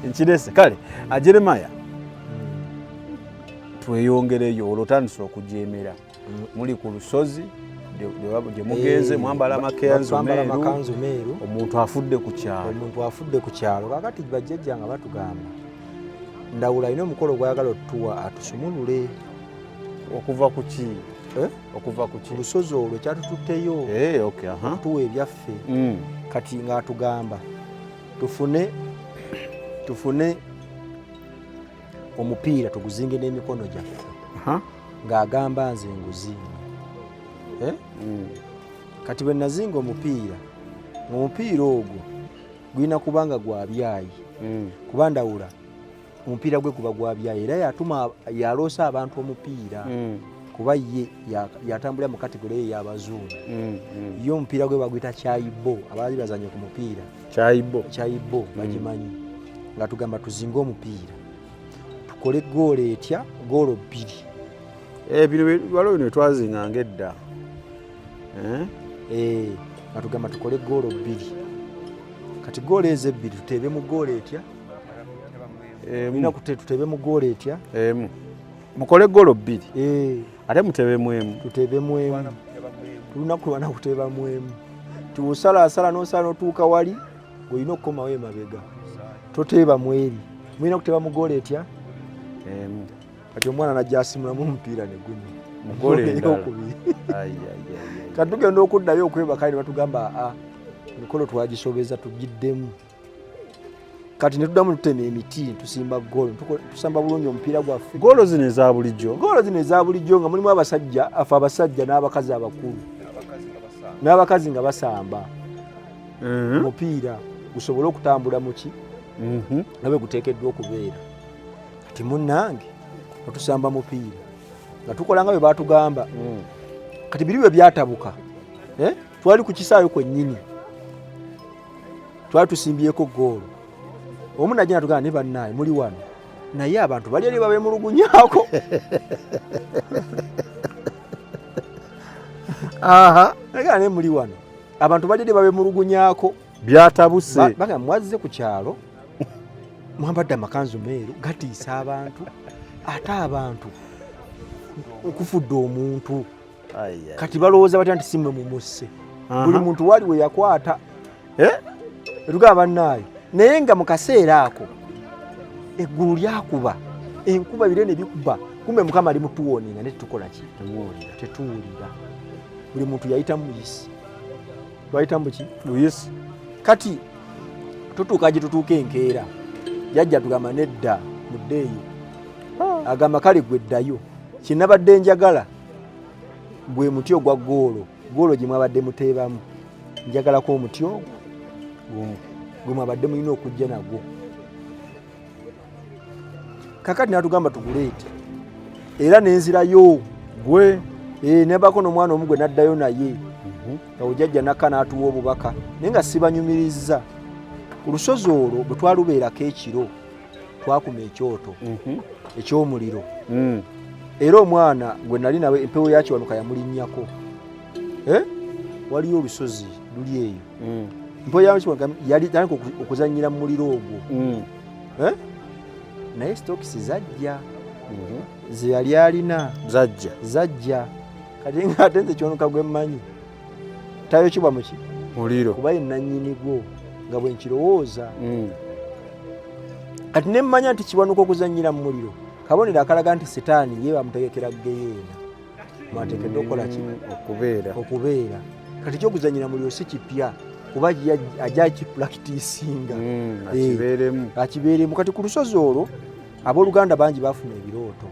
nkirese kale Jeremiah tweyongereyo olwotandisa okujeemera muli ku lusozi gye mugenze mwambala amakanzu meeru omuntu afudde ku kyalo kakati bajjajja nga batugamba ndawula alina omukolo gwayagala otutuwa atusumulule okuva ku ki lusozi olwo kyatututteyo tuwa ebyaffe kati nga atugamba tufune omupiira tuguzinge n'emikono gyaffe ng'agamba nze nguzinga kati bwe nazinga omupiira ogwo gulina kubanga gwa byayi kuba ndawula omupiira gwe kuba gwa byayi era yatuma yaloosa abantu omupiira kuba ye yatambulira mu kategori eyo y'abazungu ye omupiira gwe baguyita kyayibo abaali bazanye ku mupiira kyayibo bagimanyi nga tugamba tuzinge omupiira tukole goolo etya goolo 2 bino waliwo bino twazinganga edda nga tugamba tukole goolo 2 kati goolo ezo 2 tuteebe mu goolo etya Nina tutebe mu goolo etya mukole goolo 2 ate mutebemu emu tutebemu emu tulina kulwana kutebamu emu tiwosalaasala n'osala n'otuuka wali ng'olina okukomawo emabega toteebamu eri mulina kuteeba mu goolo etya kati omwana najja asimulamu omupiira ne gumu kati tugenda okuddayo okwebaka ne batugamba emikolo twagisobeza tugiddemu kati ne tuddamu tutema emiti tusimba goolo tusamba bulungi omupiira gwaffe. Goolo zino eza bulijjo nga mulimu abasajja abasajja n'abakazi abakulu n'abakazi nga basamba omupiira gusobole okutambula muki nabe guteekeddwa okubeera. Kati munnange otusamba mupiira nga tukola nga bwe baatugamba kati biri bwe byatabuka twali ku kisaayo kwennyini twali tusimbyeko goolo omu najja natugamba ne bannaye muli wano naye abantu bali eri babemulugunyaako nagaa ne muli wano abantu bali eri babemulugunyaako byatabuse baga mwazze ku kyalo mwambadde amakanzu meeru gatiisa abantu ate abantu okufudde omuntu kati balowooza batya nti simwe mumusse buli muntu wali we yakwata etugamba bannaye naye nga mu kaseera ako eggulu lyakuba enkuba bire ne bikuba kumbe mukama ali mutuwoninga ne tukola ki tetuwulira buli muntu yayita muyisi twayita muki luyisi kati tutuuka gye tutuuka enkeera jajja tugamba nedda muddeeyo agamba kale gwe ddayo kinabadde njagala gwe muti ogwa goolo gye mwabadde muteebamu njagalako omuti ogwo gwe mwabadde mulina okujja nagwo kakati natugamba tuguleete era nenzirayo gwe nebako n'omwana omu gwe naddayo naye nga ojjajja nakka n'atuwa obubaka naye nga sibanyumirizza ku lusozi olwo bwe twalubeerako ekiro twakuma ekyoto eky'omuliro era omwana gwe nali nawe empewo yakiwanuka yamulinnyako waliyo olusozi luli eyo empewo yakiwanuka yali tandika okuzannyira mu muliro ogwo naye stokisi zajja ze yali alina zajja kati nga ate nze kyonuka gwe mmanyi tayo kibwa muki muliro kuba ye nannyini gwo nga bwe nkirowooza kati ne mmanya nti kiwanuka okuzannyira mu muliro kabonero akalaga nti setaani ye bamutegekera geyeena mwateekeddwa okukola ki okubeera kati kyokuzannyira muliro si kipya kuba ajja kipulakitiisinga akibeeremu kati ku lusozi olwo abooluganda bangi baafuna ebirooto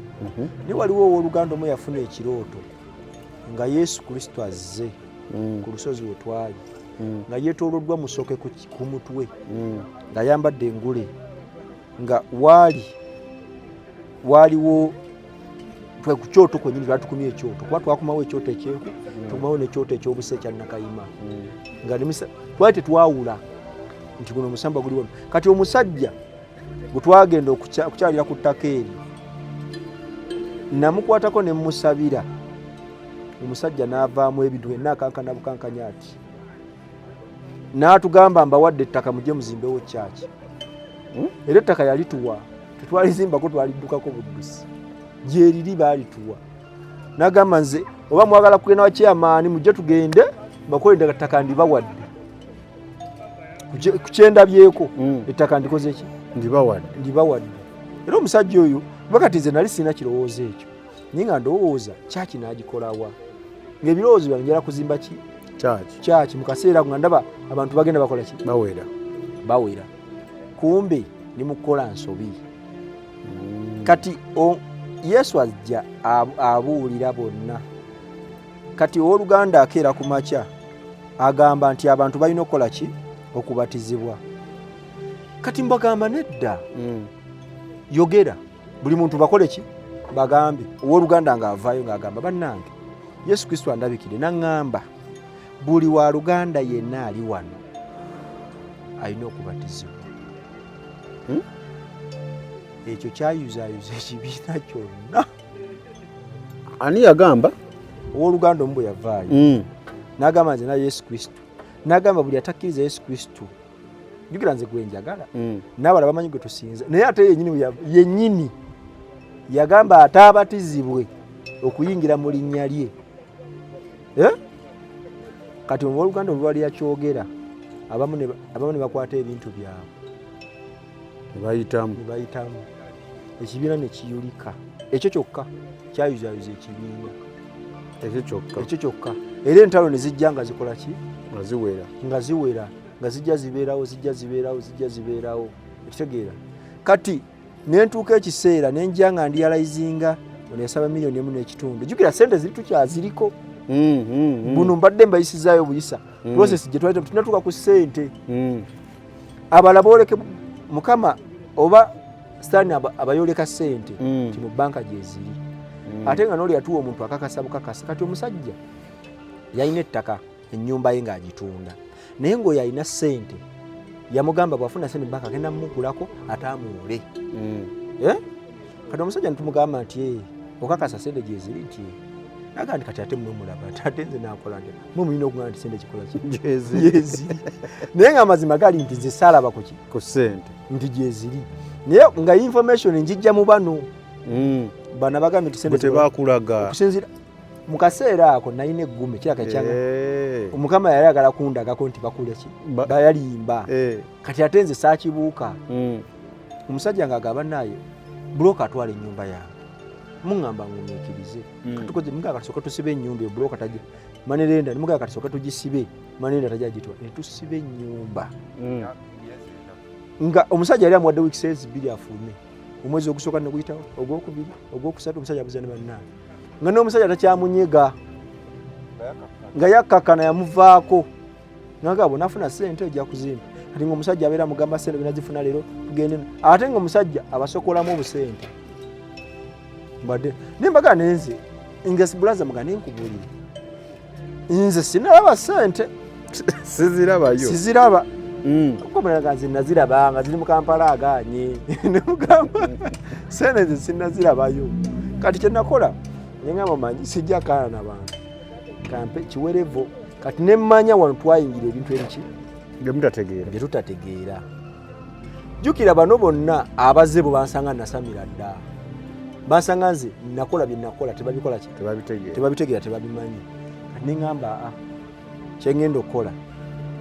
naye waliwo owooluganda omu yafuna ekirooto nga Yesu Kristo azze ku lusozi we twali nga yeetooloddwa musoke ku mutwe ng'ayambadde engule nga waaliwo ku kyoto kwennyini twatukumye ekyoto kuba twakumawo ekyoto ekyeku tukumawo n'ekyoto ekyobuse ekya Nakayima nga twali tetwawula nti guno omusamba guli wano kati omusajja bwe twagenda okukyalira ku ttaka eryo namukwatako ne mmusabira omusajja n'avaamu ebintu henna akankana bukankanya ati n'atugamba mbawadde ettaka mujje muzimbewo kyaki era ettaka yalituwa tetwalizimbako twaliddukako buddusi gyeriri baalituwa n'agamba nze oba mwagala kugenda wa chairman mujje tugende bakolera ettaka ndibawadde kukyendabyeeko ettaka ndikoze ki ndibawadde era omusajja oyo bakati nze nali sina kirowoozo ekyo naye nga ndowooza kyaki n'agikolawa ng'ebirowoozo byange njala kuzimba ki kyaki mu kaseera nga ndaba abantu bagenda bakola ki bawera kumbe ni mukola nsobi kati Yesu ajja abuulira bonna kati owooluganda akeera ku makya agamba nti abantu balina okukola ki okubatizibwa kati mbagamba nedda yogera buli muntu bakole ki bagambe owooluganda ng'avaayo ng'agamba bannange Yesu Kristo andabikire n'aŋŋamba buli wa luganda yenna ali wano alina okubatizibwa ekyo kyayuzaayuza ekibiina kyonna ani yagamba owooluganda omu bwe yavaayo n'agamba nze na Yesu Kristo n'agamba buli atakkiriza Yesu Kristo jukira nze gwe njagala n'abalala bamanyi gwe tusinza naye ate yennyini yagamba ataabatizibwe okuyingira mu linnya lye kati mu Oluganda olwali yakyogera abamu ne bakwata ebintu byabwe ne bayitamu ekibiina ne kiyulika ekyo kyokka kyayuzayuza ekibiina ekyo kyokka era entalo ne zijja nga zikola ki nga ziwera nga zijja zibeerawo ekitegeera kati nentuuka ekiseera nenjya nga ndiyalayizinga onesaba $1.5 jukira sente ziri tukyaziriko buno mbadde mbayisizaayo buyisa process gye twaleta tunatuuka ku sente abala booleke mukama oba sitaani abayoleka sente ti mu banka gye ziri ate nga n'oli yatuwa omuntu akakasa bukakasa kati omusajja yalina ettaka ennyumba ye ng'agitunda naye ng'oyo alina sente yamugamba bw'afuna sente banka agenda mumugulako ataamuwole kati omusajja netumugamba nti okakasa sente gye ziri nti naga nti kati ate mmwe mulaba ate nze nakola nti mmwe mulina okugamba nti sente kikola gyeziri naye nga amazima gali nti nze saalaba ku sente nti gyeziri naye nga information njijja mu bano bana bagambye nti sente tebakulaga okusinzira mu kaseera ako nalina eggume kiraka ekyanga omukama yali agala kundagako nti bakuleki bayalimba kati ate nze saakibuuka omusajja nga agamba naye buloka atwala ennyumba yange muŋŋamba ngumiikirize katukoze mugaa katusooka tusibe ennyumba eyo buloka tajja manerenda nimugaa katusooka tugisibe manerenda tajja gitwa netusibe ennyumba nga omusajja yali amuwadde wiiki 2 afulume omwezi ogusooka neguyitawo ogwokubiri ogwokusatu omusajja abuza ne bannaani nga n'omusajja takyamunyega nga yakkakana yamuvaako nagabo nafuna sente ojja kuzimba kati ngaomusajja abeera mugamba sente binazifuna leero tugende ate ngaomusajja abasokolamu obusente mbadde nembaga nenze ngesibulaza muga nenkubulire nze sinalaba sente siziraba okumulaga nze nazirabanga ziri mu Kampala aganye nemugamba sente nze sinazirabayo kati kyenakola nengamba manyi sijja kaana n'abantu kampe kiwerevo kati nemmanya wano twayingira ebintu ebiki bye tutategeera jjukira bano bonna abazze bwe bansanga nasamira dda bansanga nze nakola bye nakola tebabikola ki tebabitegeera tebabimanyi kati neŋŋamba kyengenda okukola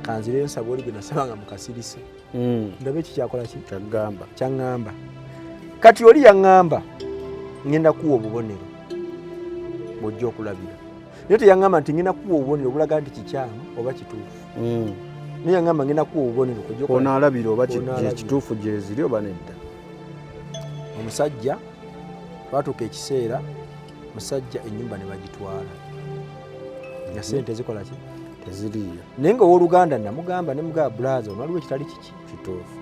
kanzire nsaba oli gwe nasabanga mu kasirise ndabe ekikyakola ki kyaŋŋamba kati oli yaŋŋamba ŋŋenda kuwa obubonero bw'ojja okulabira naye teyaŋŋamba nti ŋŋenda kuwa obubonero obulaga nti kikyamu oba kituufu naye yaŋŋamba ŋŋenda kuwa obubonero onaalabira oba kituufu gyeziri oba nedda omusajja twatuuka ekiseera musajja ennyumba ne bagitwala nga sente zikola ki teziriyo naye nga owooluganda namugamba nemugaba bulaza ono waliwo ekitali kiki kituufu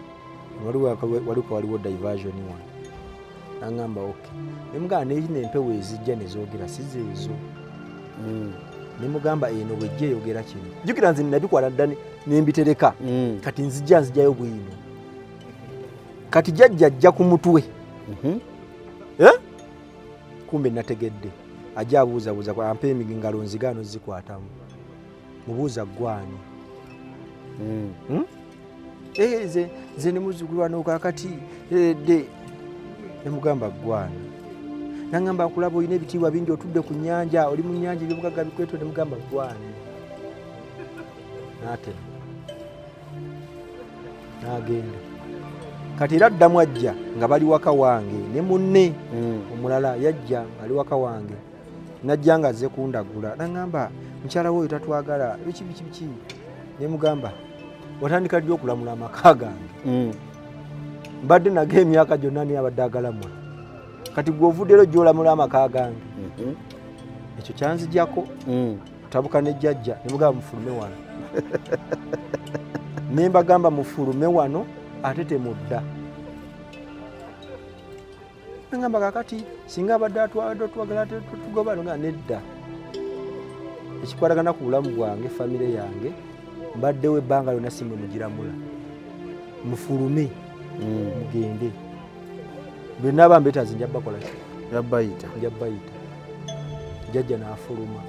waliwo diversion wano naŋŋamba ok nemugamba nempewo ezijja nezoogera sizeezo nemugamba eno bwejja eyogera kino jjukira nze nabikwala dda nembitereka kati nzijjayo bwino kati jjajja ku mutwe kumbe nategedde ajja abuuzabuuza ampa emingalo nzigaano zikwatamu mubuuza gwani ze nemuzigulwano kakati de nemugamba gwani naŋŋamba akulaba olina ebitiibwa bingi otudde ku nnyanja oli mu nnyanja ebyobugagga bikweto nemugamba gwani naatema n'agenda kati era addamu ajja nga bali waka wange ne munne omulala yajja ali waka wange najja nga azze kundagula naŋŋamba mukyala we oyo tatwagala biki nemugamba watandika ddi okulamula amaka gange mbadde naga emyaka gyonna niye abadde agalamula kati gwe ovuddero gy'olamula amaka gange ekyo kyanzijjako tabuka ne jjajja nemugamba mufulume wano nembagamba mufulume wano ate temudda naŋŋamba kakati singa abadde atwagala tetugobano nga nedda ekikwatagana ku bulamu bwange famire yange mbaddewo ebbanga lyonna simwe mugiramula mufulume mugende bwe naaba mbeetazi njabbakola njabbayita jjajja n'afuluma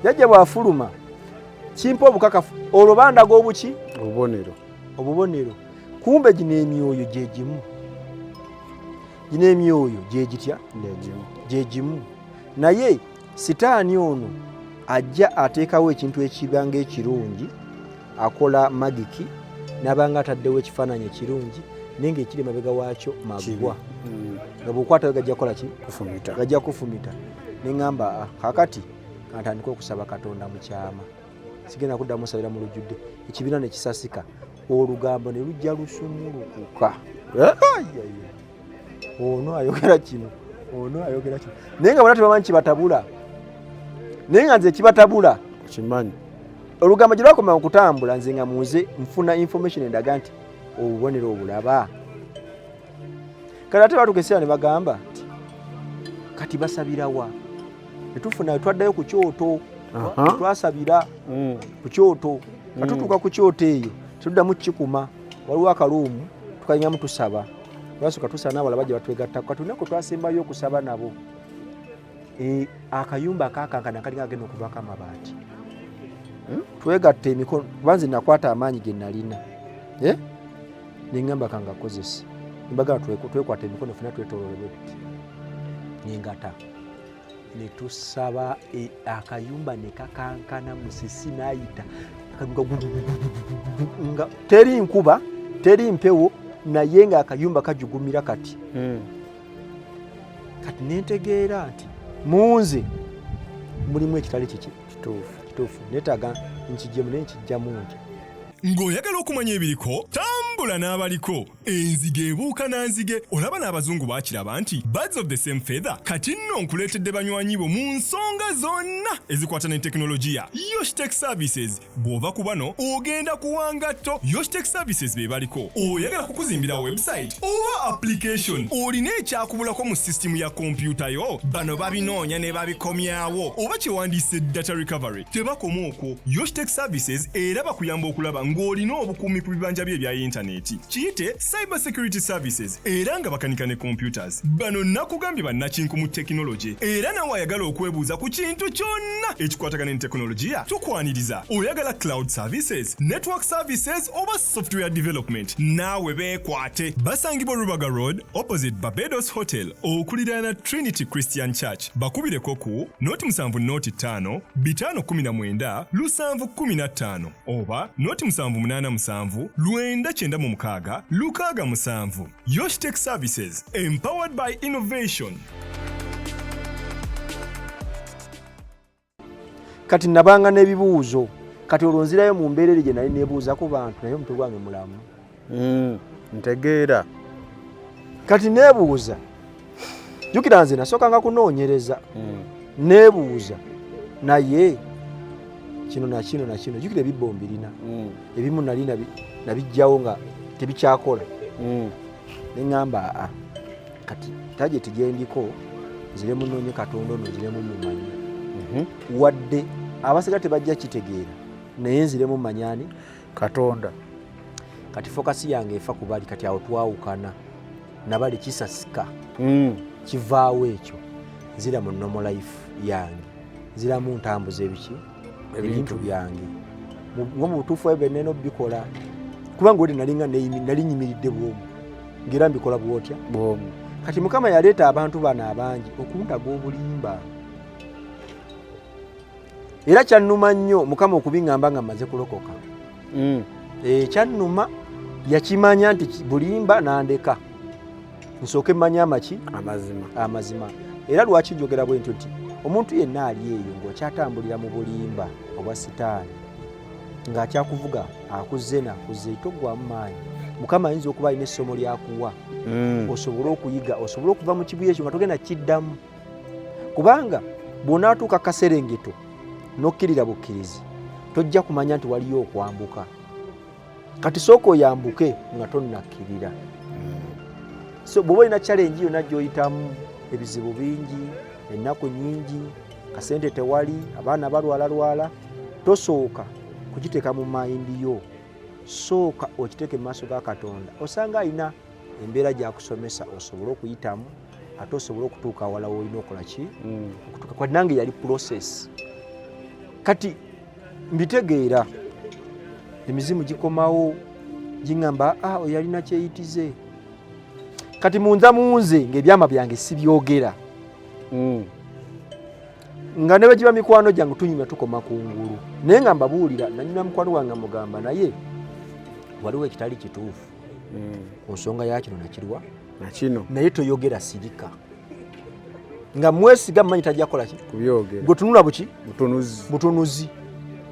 jjajja bw'afuluma kimpa obukakafu olwo bandaga obuki obubonero kumbe gino emyoyo gye gimu gino emyoyo gye gitya gye gimu naye sitaani ono ajja ateekawo ekintu ekibanga ekirungi akola magiki nabanga ataddewo ekifaananyi ekirungi naye ngaekiri mabega waakyo magwa nga bw'okwatayo gajja kukola ki gajja kufumita neŋŋamba kakati kantandika okusaba Katonda mu kyama sigenda kuddamu musabira mu lujjudde ekibiina ne kisasika olugambo ne lujja lusumulukuka ono ayogera kino naye nga bona tebamanyi kibatabula naye nga nze ekibatabula kimanyi olugambo gye lwakoma okutambula nze nga muze nfuna information endaga nti obubonero obulaba kale ate batuuka ekiseera ne bagamba nti kati basabirawa netufuna twaddayo ku kyoto twasabira ku kyoto katutuuka ku kyoto eyo tuddamu kikuma waliwo akaluumu tukanyamu tusaba basooka tusaba n'abalala bajja batwegattako katunako twasembayo okusaba nabo akayumba akakankana kali kagenda okuvako amabaati twegatta emikono kubanze nakwata amaanyi ge nalina neŋŋamba kangakozesa nembaga twekwata emikono fena twetololebwe tuti nengata netusaba akayumba nekakankana musisi nayita nga teri nkuba teri mpewo naye nga akayumba kajugumira kati kati nentegeera nti munze mulimu ekitali kiki kituufu netaga nkijjemu naye nkijjamu nti ng'oyagala okumanya ebiriko tambula n'abaliko enzige ebuuka na nzige olaba n'abazungu baakiraba nti birds of the same feather kati nno nkuleetedde banywanyi bo mu nsonga zonna ezikwata ne tekinologiya Yoshitech Services bw'ova ku bano ogenda kuwangatto Yoshitech Services be baliko oyagala kukuzimbira website oba application olina ekyakubulako mu sisitimu ya kompyuta yo bano babinoonya ne babikomyawo oba kyewandiise data recovery tebakoma okwo Yoshitech Services era bakuyamba okulaba ng'olina obukuumi ku bibanja bye ebya intaneti kiyite cyber security services era nga bakanika ne computers bano nakugambye bannakinku mu tekinologi era nawe ayagala okwebuuza ku kintu kyonna ekikwatagana ne tekinologiya tukwaniriza oyagala cloud services network services oba software development naawe beekwate basangibwa Rubaga Road opposite Barbados Hotel okuliraana Trinity Christian Church bakubireko ku noti 7 noti 5 519 715 oba noti 787 996 667 Yoshitech Services empowered by innovation. kati nabanga n'ebibuuzo kati olwonzirayo mu mbeera gye nali neebuuza ku bantu naye omutwe gwange mulamu ntegeera kati neebuuza jjukira nze nasookanga kunoonyereza neebuuza naye kino na kino jjukira ebibbo mbirina ebimu nali nabijjawo nga tebikyakola neŋŋamba kati tageti gyendiko nziremu noonye Katonda ono nziremu mumanyi wadde abasiga tebajja kitegeera naye nziremu manyani Katonda kati fokasi yange efa ku bali kati awo twawukana nabali kisasika kivaawo ekyo nzira mu normal life yange nziramu ntambuza ebintu byange mu butuufu ebyo neno bikola kubanga odi nali nyimiridde bwomu ngera mbikola bwotya bwomu kati Mukama yaleeta abantu bano abangi okuntaga obulimba era kyannuma nnyo Mukama okubiŋŋamba nga mmaze kulokoka kyannuma yakimanya nti bulimba nandeka nsooke mmanya amazima era lwaki njogera bwe ntyo nti omuntu yenna ali eyo ng'okyatambulira mu bulimba obwa sitaani ng'akyakuvuga akuzze n'akuzze toggwamu maanyi Mukama ayinza okuba alina essomo lyakuwa osobole okuyiga osobole okuva mu kibuya ekyo nga togenda kiddamu kubanga bw'onaatuuka kaserengeto n'okkirira bukkirizi tojja kumanya nti waliyo okwambuka kati sooka oyambuke nga tonnakkirira so bw'oba olina challenge yonna gy'oyitamu ebizibu bingi ennaku nnyingi kasente tewali abaana balwalalwala tosooka kukiteeka mu mayindi yo sooka okiteeke mu maaso ga Katonda osanga alina embeera gyakusomesa osobole okuyitamu ate osobole okutuuka awala woolina okola ki okutuuka kwa nange yali process kati mbitegeera emizimu gikomawo gingamba oyo yalina kyeyitize kati munze ng'ebyama byange sibyogera nga ne bagiba mikwano gyange tunyumya tukoma kungulu naye nga mbabuulira nanyina mukwano wange mugamba naye waliwo ekitali kituufu ku nsonga yakino nakirwa nakino naye toyogera sirika nga mwesiga mmanyi tajja kukola ki kubyogera gwetunula buki butunuzi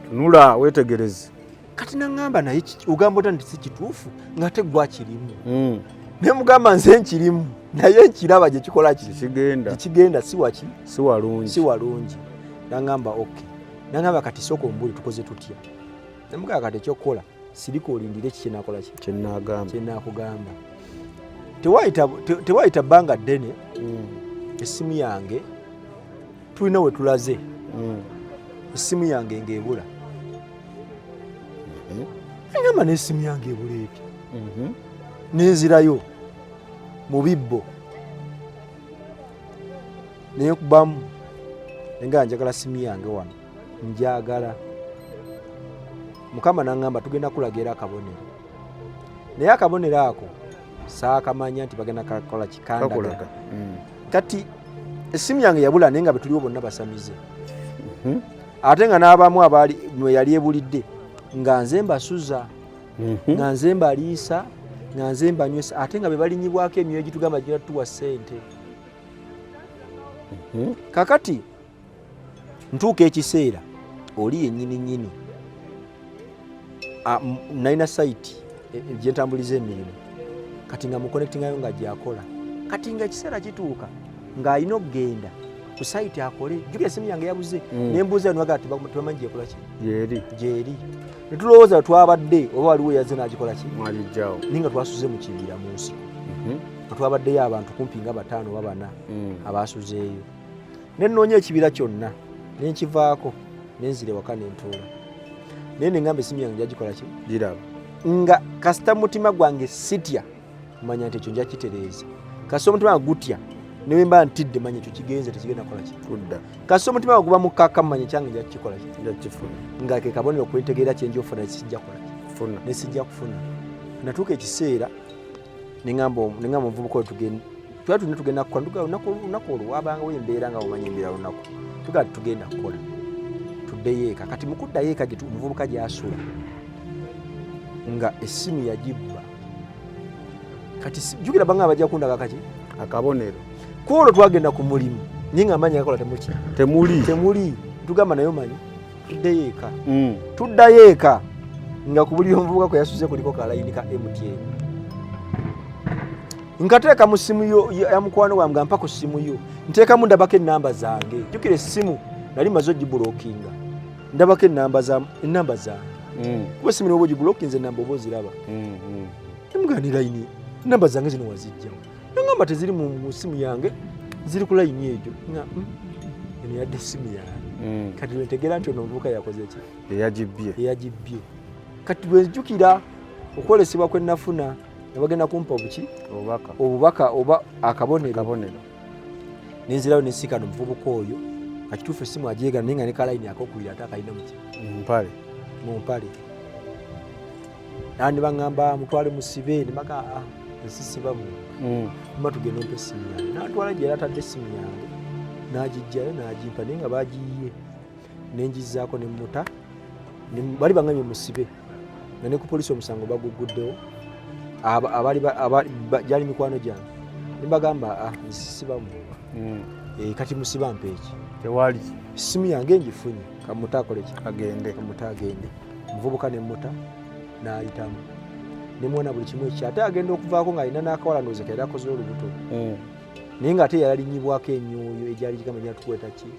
tunula wetegereze kati naŋŋamba naye ogamba ota nti si kituufu nga te gwa kirimu naye mugamba nze nkirimu naye nkiraba gye kikola kigenda si walungi naŋŋamba okay naŋŋamba kati sooka ombuli tukoze tutya namugamba kati ekyokukola sirika olindire ki kyenakugamba tewayita bbanga ddene essimu yange tulina we tulaze essimu yange ng'ebula ngamba n'essimu yange ebula eti nenzirayo mu bibbo naye kubamu nga njagala ssimu yange wano njagala mukama naŋŋamba tugenda kulagira akabonero naye akabonero ako saakamanya nti bagenda kakola kikandaga kati essimu yange yabula naye nga betuliwo bonna basamize ate nga n'abamu abaali mwe yali ebulidde nga nze mbasuza nga nze mbaliisa nga nze mbanywesa ate nga be balinyibwako emyoyo gitugamba gira tuwa ssente kakati ntuuka ekiseera oli yennyini nalina sayiti gyentambuliza emirimu kati nga mukonektingayo nga gyakola kati nga ekiseera kituuka ng'alina okugenda ku sayiti akole jjukira essimu yange yabuze nembuuza nwaga tebamanyi gyekola ki gyeri netulowooza twabadde oba waliwo yazze n'agikola ki mwalijjawo naye nga twasuze mu kibira mu nsiko nga twabaddeyo abantu kumpi nga 5 oba 4 abasuzeeyo nenoonya ekibira kyonna nenkivaako nenzire waka nentuula naye neŋŋamba essimu yange gyagikola ki giraba nga kasita mutima gwange sitya manya nti ekyo nja kitereeza kasita omutima gwange gutya newe mba ntidde manya ekyo kigenze tekigenda kukola ki kudda kasita omutima gwange guba mukkakka manya ekyange nja kukikola ki jakifuna nga ke kabonero okwentegeera kyenja ofuna sijja kukola ki funa nesijja kufuna natuuka ekiseera neŋŋamba omuvubuka oyo tugenda kukola lunaku olwo wabangawo embeera nga bumanya embeera lunaku tugaa tugenda kukola tuddeyo eka kati mukuddayo eka omuvubuka gyasula nga essimu yagibba kati jjukira banga abajja kundaga kaki akabonero kwolwo twagenda ku mulimu naye nga amanyi agakola temuli tugamba naye manyi tuddayo eka nga ku buli omuvubuka kwe yasuze kuliko kalayini ka MTN nkateeka mu ssimu ya mukwano gwange nga mpa ku ssimu yo nteekamu ndabako ennamba zange jjukira essimu nali maze ogibulookinga ndabako ennamba zange kuba essimu noba ogibulokinze ennamba oba oziraba nemugani layini ennamba zange zino wazijjamu nangamba teziri mu ssimu yange ziri ku layini egyo nga eno yadde essimu yange kati lwentegeera nti ono omuvubuka yakoze ki eyagibbye kati lwejjukira okwolesebwa kwe nafuna nabagenda kumpa obubaka oba akabonero nenzirayo nensiikana omuvubuka oyo akituufu essimu ajeegana naye nga ne kalayini akokubiri ate akalina mu mpale nandi baŋŋamba mutwale musibe nebaga ensisibamu ma tugenda ompa essimu yange natwala gye yalatadde essimu yange n'agijjayo n'agimpa naye nga bagiyiye nengizaako nemuta bali baŋŋamye musibe nga ne ku poliisi omusango baguguddewo gyali mikwano gyange nembagamba nsisibamu kati musiba mpa eki tewali essimu yange ngifunye kamuta akoleki agende omuvubuka nemuta n'ayitamu nemwona buli kimu ekyo ate agenda okuvaako ng'alina n'akawala ndowooza kayali akoze olubuto naye ng'ate yalalinyibwako emyoyo egyali gigamba gyatukweta ki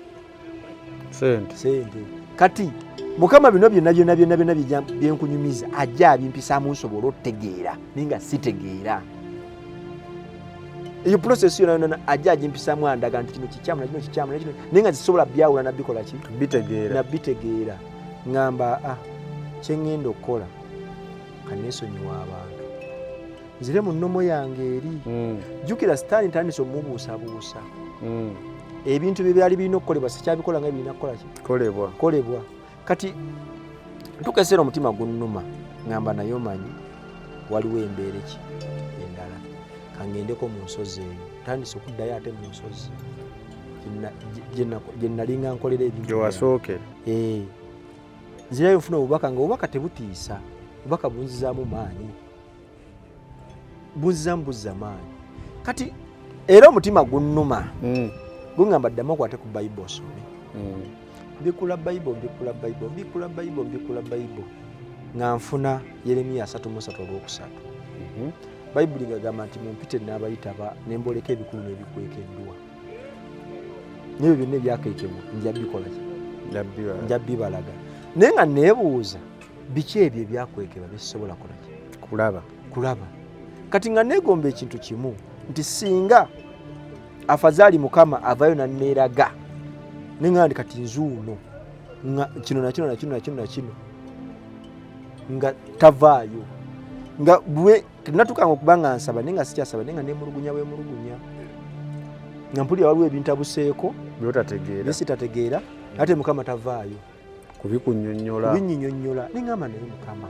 sente kati mukama bino byonna byenkunyumiza ajja abimpisaamu nsobola otegeera naye nga sitegeera eyo process yonna ajja agimpisaamu andaga nti kino kikyamu naye nga zisobola byawula nabikola ki nabitegeera ŋŋamba kyeŋŋenda okukola kaneesonyiwa abantu nzire mu nnomo yange eri jjukira sitaani ntandise omubuusabuusa ebintu bye byali birina okukolebwa sikyabikola nga birina kukola ki kolebwa kati tukeseera omutima gunnuma ŋŋamba naye omanyi waliwo embeera ki endala kangendeko mu nsozi eyo tandise okuddayo ate mu nsozi gye nalinga nkolera ebintu gyewasookera nzirayo nfuna obubaka nga obubaka tebutiisa obubaka bunzizaamu maanyi buzza maanyi kati era omutima gunnuma guŋŋamba ddamu okwate ku bayibuli osome mbikula bayibuli nga nfuna Yeremiya 3:3 bayibuli ngagamba nti mumpite n'abayitaba nemboleka ebikulu n'ebikwekeddwa nebyo byonna ebyakeekebwa njabikola ki njabibalaga naye nga neebuuza biki ebyo ebyakwekebwa byekisobola kulaba kati nga neegomba ekintu kimu nti singa afazaali mukama avayo nanneeraga nenga ndi kati nzuuno kino nakino nga tavaayo nga bwe natukanga okubanga nsaba nenga sikyasaba nenga nemulugunya bwemulugunya nga mpulira waliwo ebintu abuseeko byesitategeera ate mukama tavaayo kubinnyonnyola neŋŋamba naye mukama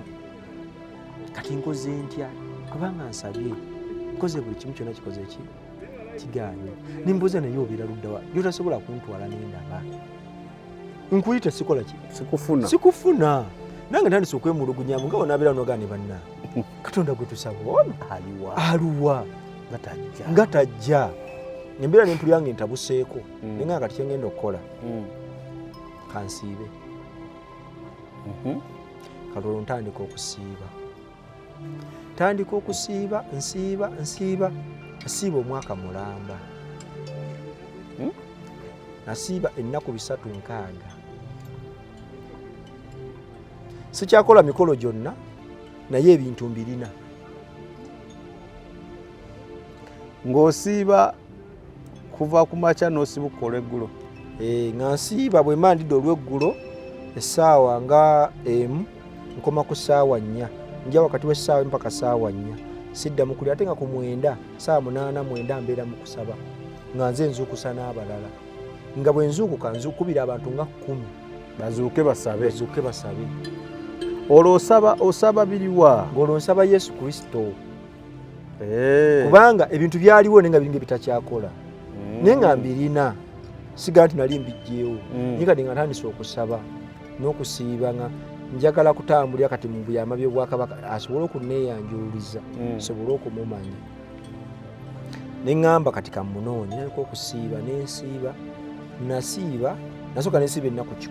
kati nkoze ntya kubanga nsabye nkoze buli kimu kyonna kikoze ki kigaanye nimbuuza naye obeera luddawa gyotasobola kuntwala nendaba nkuyita sikola ki sikufuna nange ntandise okwemulugunyamu nga onaabeera nogane banna katonda gwe tusaba ono aluwa nga tajja embeera nempulira nga entabuseeko nenga kati kyengenda okukola kansiibe kalolo ntandika okusiiba nsiiba omwaka mulamba nasiiba ennaku 360 sikyakola mikolo gyonna naye ebintu mbirina ng'osiiba kuva ku makya n'osibuka olweggulo nga nsiiba bwe mba ndidde olweggulo essaawa nga emu nkoma ku ssaawa 4 nja wakati w'essaawa mpaka ssaawa 4 siddamu kulya ate nga ku 9 ssaawa 8 mbeera mu kusaba nga nze nzuukusa n'abalala nga bwe nzuukuka nzukubira abantu nga 10 bazuuke basabe olwo osaba biriwa ng'olwo nsaba Yesu Kristo kubanga ebintu byaliwo nenga biringa bitakyakola naye nga mbirina siga nti nali mbijjeewo naye kati nga ntandise okusaba n'okusiiba nga njagala kutambulira kati mu buyama by'obwakabaka asobole okunneeyanjululiza sobole okumumanya neŋŋamba kati kamunoonye naliko okusiiba nasiiba nasooka nensiiba ennaku 10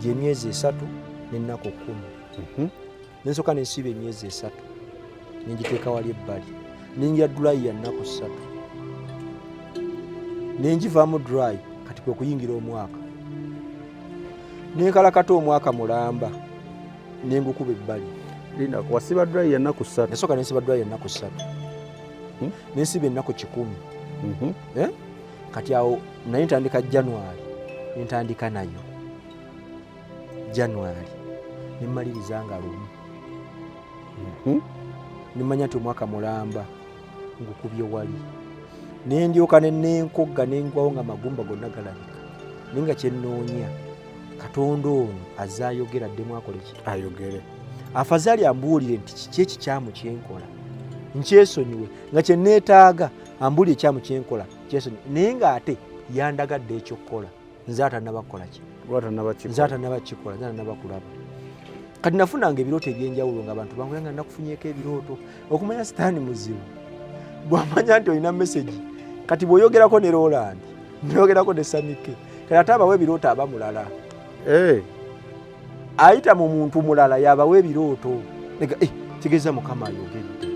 gy'emyezi 3 n'ennaku 10 nensooka nensiiba emyezi 3 nengiteeka wali ebbali nenjira dulayi ya nnaku 3 nenjivaamu dry kati kwe kuyingira omwaka nenkalakata omwaka mulamba nengukuba ebbali linda wasiba dry ya nnaku 3 nasooka nensiba dry ya nnaku 3 nensiba ennaku 10 kati awo naye ntandika January nentandika nayo January nemmaliriza nga 1 nimanya nti omwaka mulamba ngukubye wali nendyoka nenkogga nengwawo nga magumba gonna galabika ninga kyenoonya Katonda ono azayogera ddemu akole ki ayogere afazaali ambuulire nti kiki ekikyamu kyenkola nkyesonyiwe nga kyenneetaaga ambuulire ekyamu kyenkola kyesonyiwe naye ng'ate yandagadde ekyokukola nze atannaba kikola nze atannaba kulaba kati nafunanga ebirooto ebyenjawulo nga abantu bangu nga nakufunyeeko ebirooto okumanya sitaani muzibu bwamanya nti olina mesegi kati bw'oyogerako ne Roland noyogerako ne Samike kati ate abawa ebirooto abamulala ayita mu muntu mulala yabawa ebirooto kigeza mukama ayogedde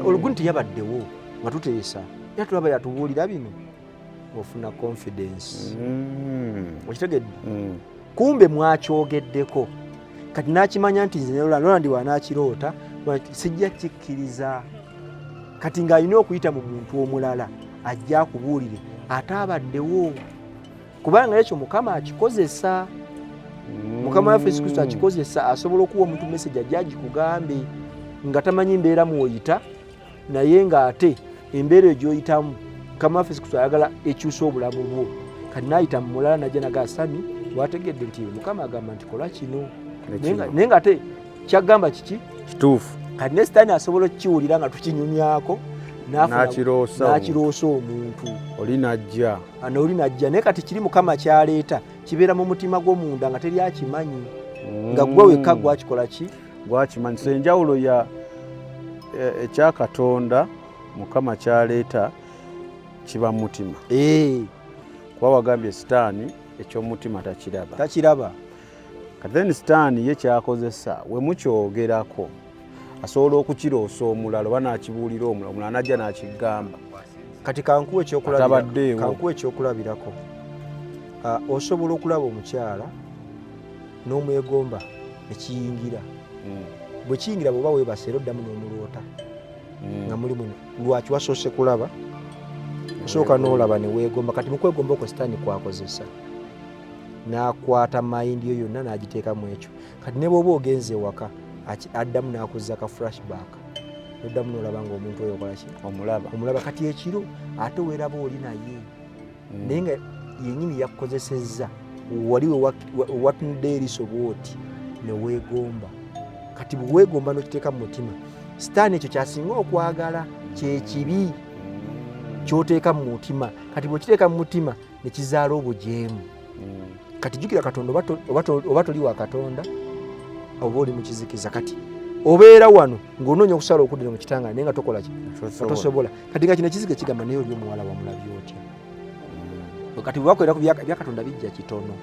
olugu nti yabaddewo nga tuteesa yatulaba yatubuulira bino ofuna confidence okitegedde kumbe mwakyogeddeko kati nakimanya nti nze Roland wanakiroota sijja kikkiriza kati ng'alina okuyita mu muntu omulala ajja akubuulire ate abaddewo kubanga ekyo mukama akikozesa mukama waffe Yesu Kristo akikozesa asobola okuwa omuntu message ajja agikugambe nga tamanyi mbeera mwoyita naye ng'ate embeera egyoyitamu mukama waffe Yesu Kristo ayagala ekyusa obulamu bwo kati naayita mu mulala najja naga Sami wategedde nti mukama agamba nti kola kino naye ng'ate kyagamba kiki kituufu kati ne sitaani asobola okukiwulira nga tukinyumyako n'akiroosa omuntu oli najja oli najja naye kati kiri Mukama kyaleeta kibeera mu mutima gw'omunda nga teri akimanyi nga gwe wekka gwakikola ki gwakimanyi. So enjawulo ya ekya Katonda Mukama kyaleeta kiba mu mutima kuba wagambye sitaani eky'omutima takiraba kati then sitaani ye kyakozesa we mukyogerako asobola okukiroosa omulala oba n'akibuulira omulala najja n'akigamba. Kati kankuwa ekyokulabirako osobola okulaba omukyala n'omwegomba nekiyingira bwe kiyingira bw'oba weebase era oddamu n'omuloota nga mulimu lwaki wasoose kulaba osooka n'olaba ne weegomba. Kati mu kwegomba okwo sitaani kwakozesa n'akwata mayindi yo yonna n'agiteekamu ekyo. Kati ne bw'oba ogenze ewaka addamu n'akuzza ka flashback oddamu n'olaba ng'omuntu oyo okola ki omulaba. Kati ekiro ate weeraba oli naye naye nga yennyini yakukozesezza wali watunudde eriiso bw'oti ne weegomba. Kati bwe weegomba n'okiteeka mu mutima sitaani ekyo kyasinga okwagala kyekibi kyoteeka mu mutima. Kati bw'okiteeka mu mutima ne kizaala obujeemu. Kati jjukira Katonda oba toli wa Katonda oba oli mu kizikiza. Kati obeera wano ng'onoonya okusala okuddira mu kitanga naye nga tokola ki tosobola. Kati nga kino ekizikiza kigamba naye oli omuwala wamulabye otya. Kati bwe bakoleraku bya Katonda bijja kitono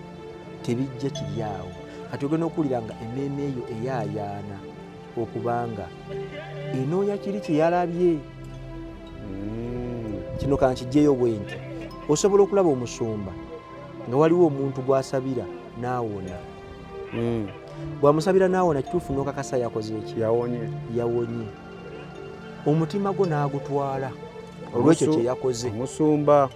tebijja kiri awo. Kati ogenda okuwulira nga emmeeme eyo eyaayaana okubanga enoonya kiri kye yalabye. Kino kankijjeyo bwenti osobola okulaba omusumba nga waliwo omuntu gw'asabira n'awona. Bw'amusabira n'awona kituufu n'okakasa yakoze eki yawonye. Omutima gwo n'agutwala olw'ekyo kye yakoze omusumba.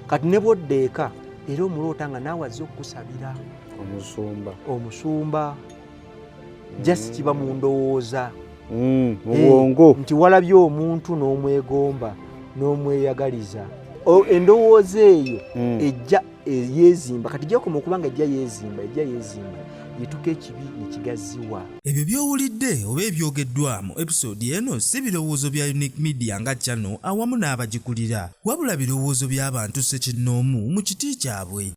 Kati ne bw'oddeeka era omuloota nga naawe azze okukusabira omusumba jasi kiba mu ndowooza mu bwongo nti walabye omuntu n'omwegomba n'omweyagaliza. Endowooza eyo ejja yeezimba. Kati gyakoma okuba nga ejja yeezimba yetuka ekibi ne kigaziwa. Ebyo by'owulidde oba ebyogeddwa mu episode eno si birowoozo bya Unique Media nga channel awamu n'abagikulira wabula birowoozo by'abantu ssekinnoomu mu kiti kyabwe.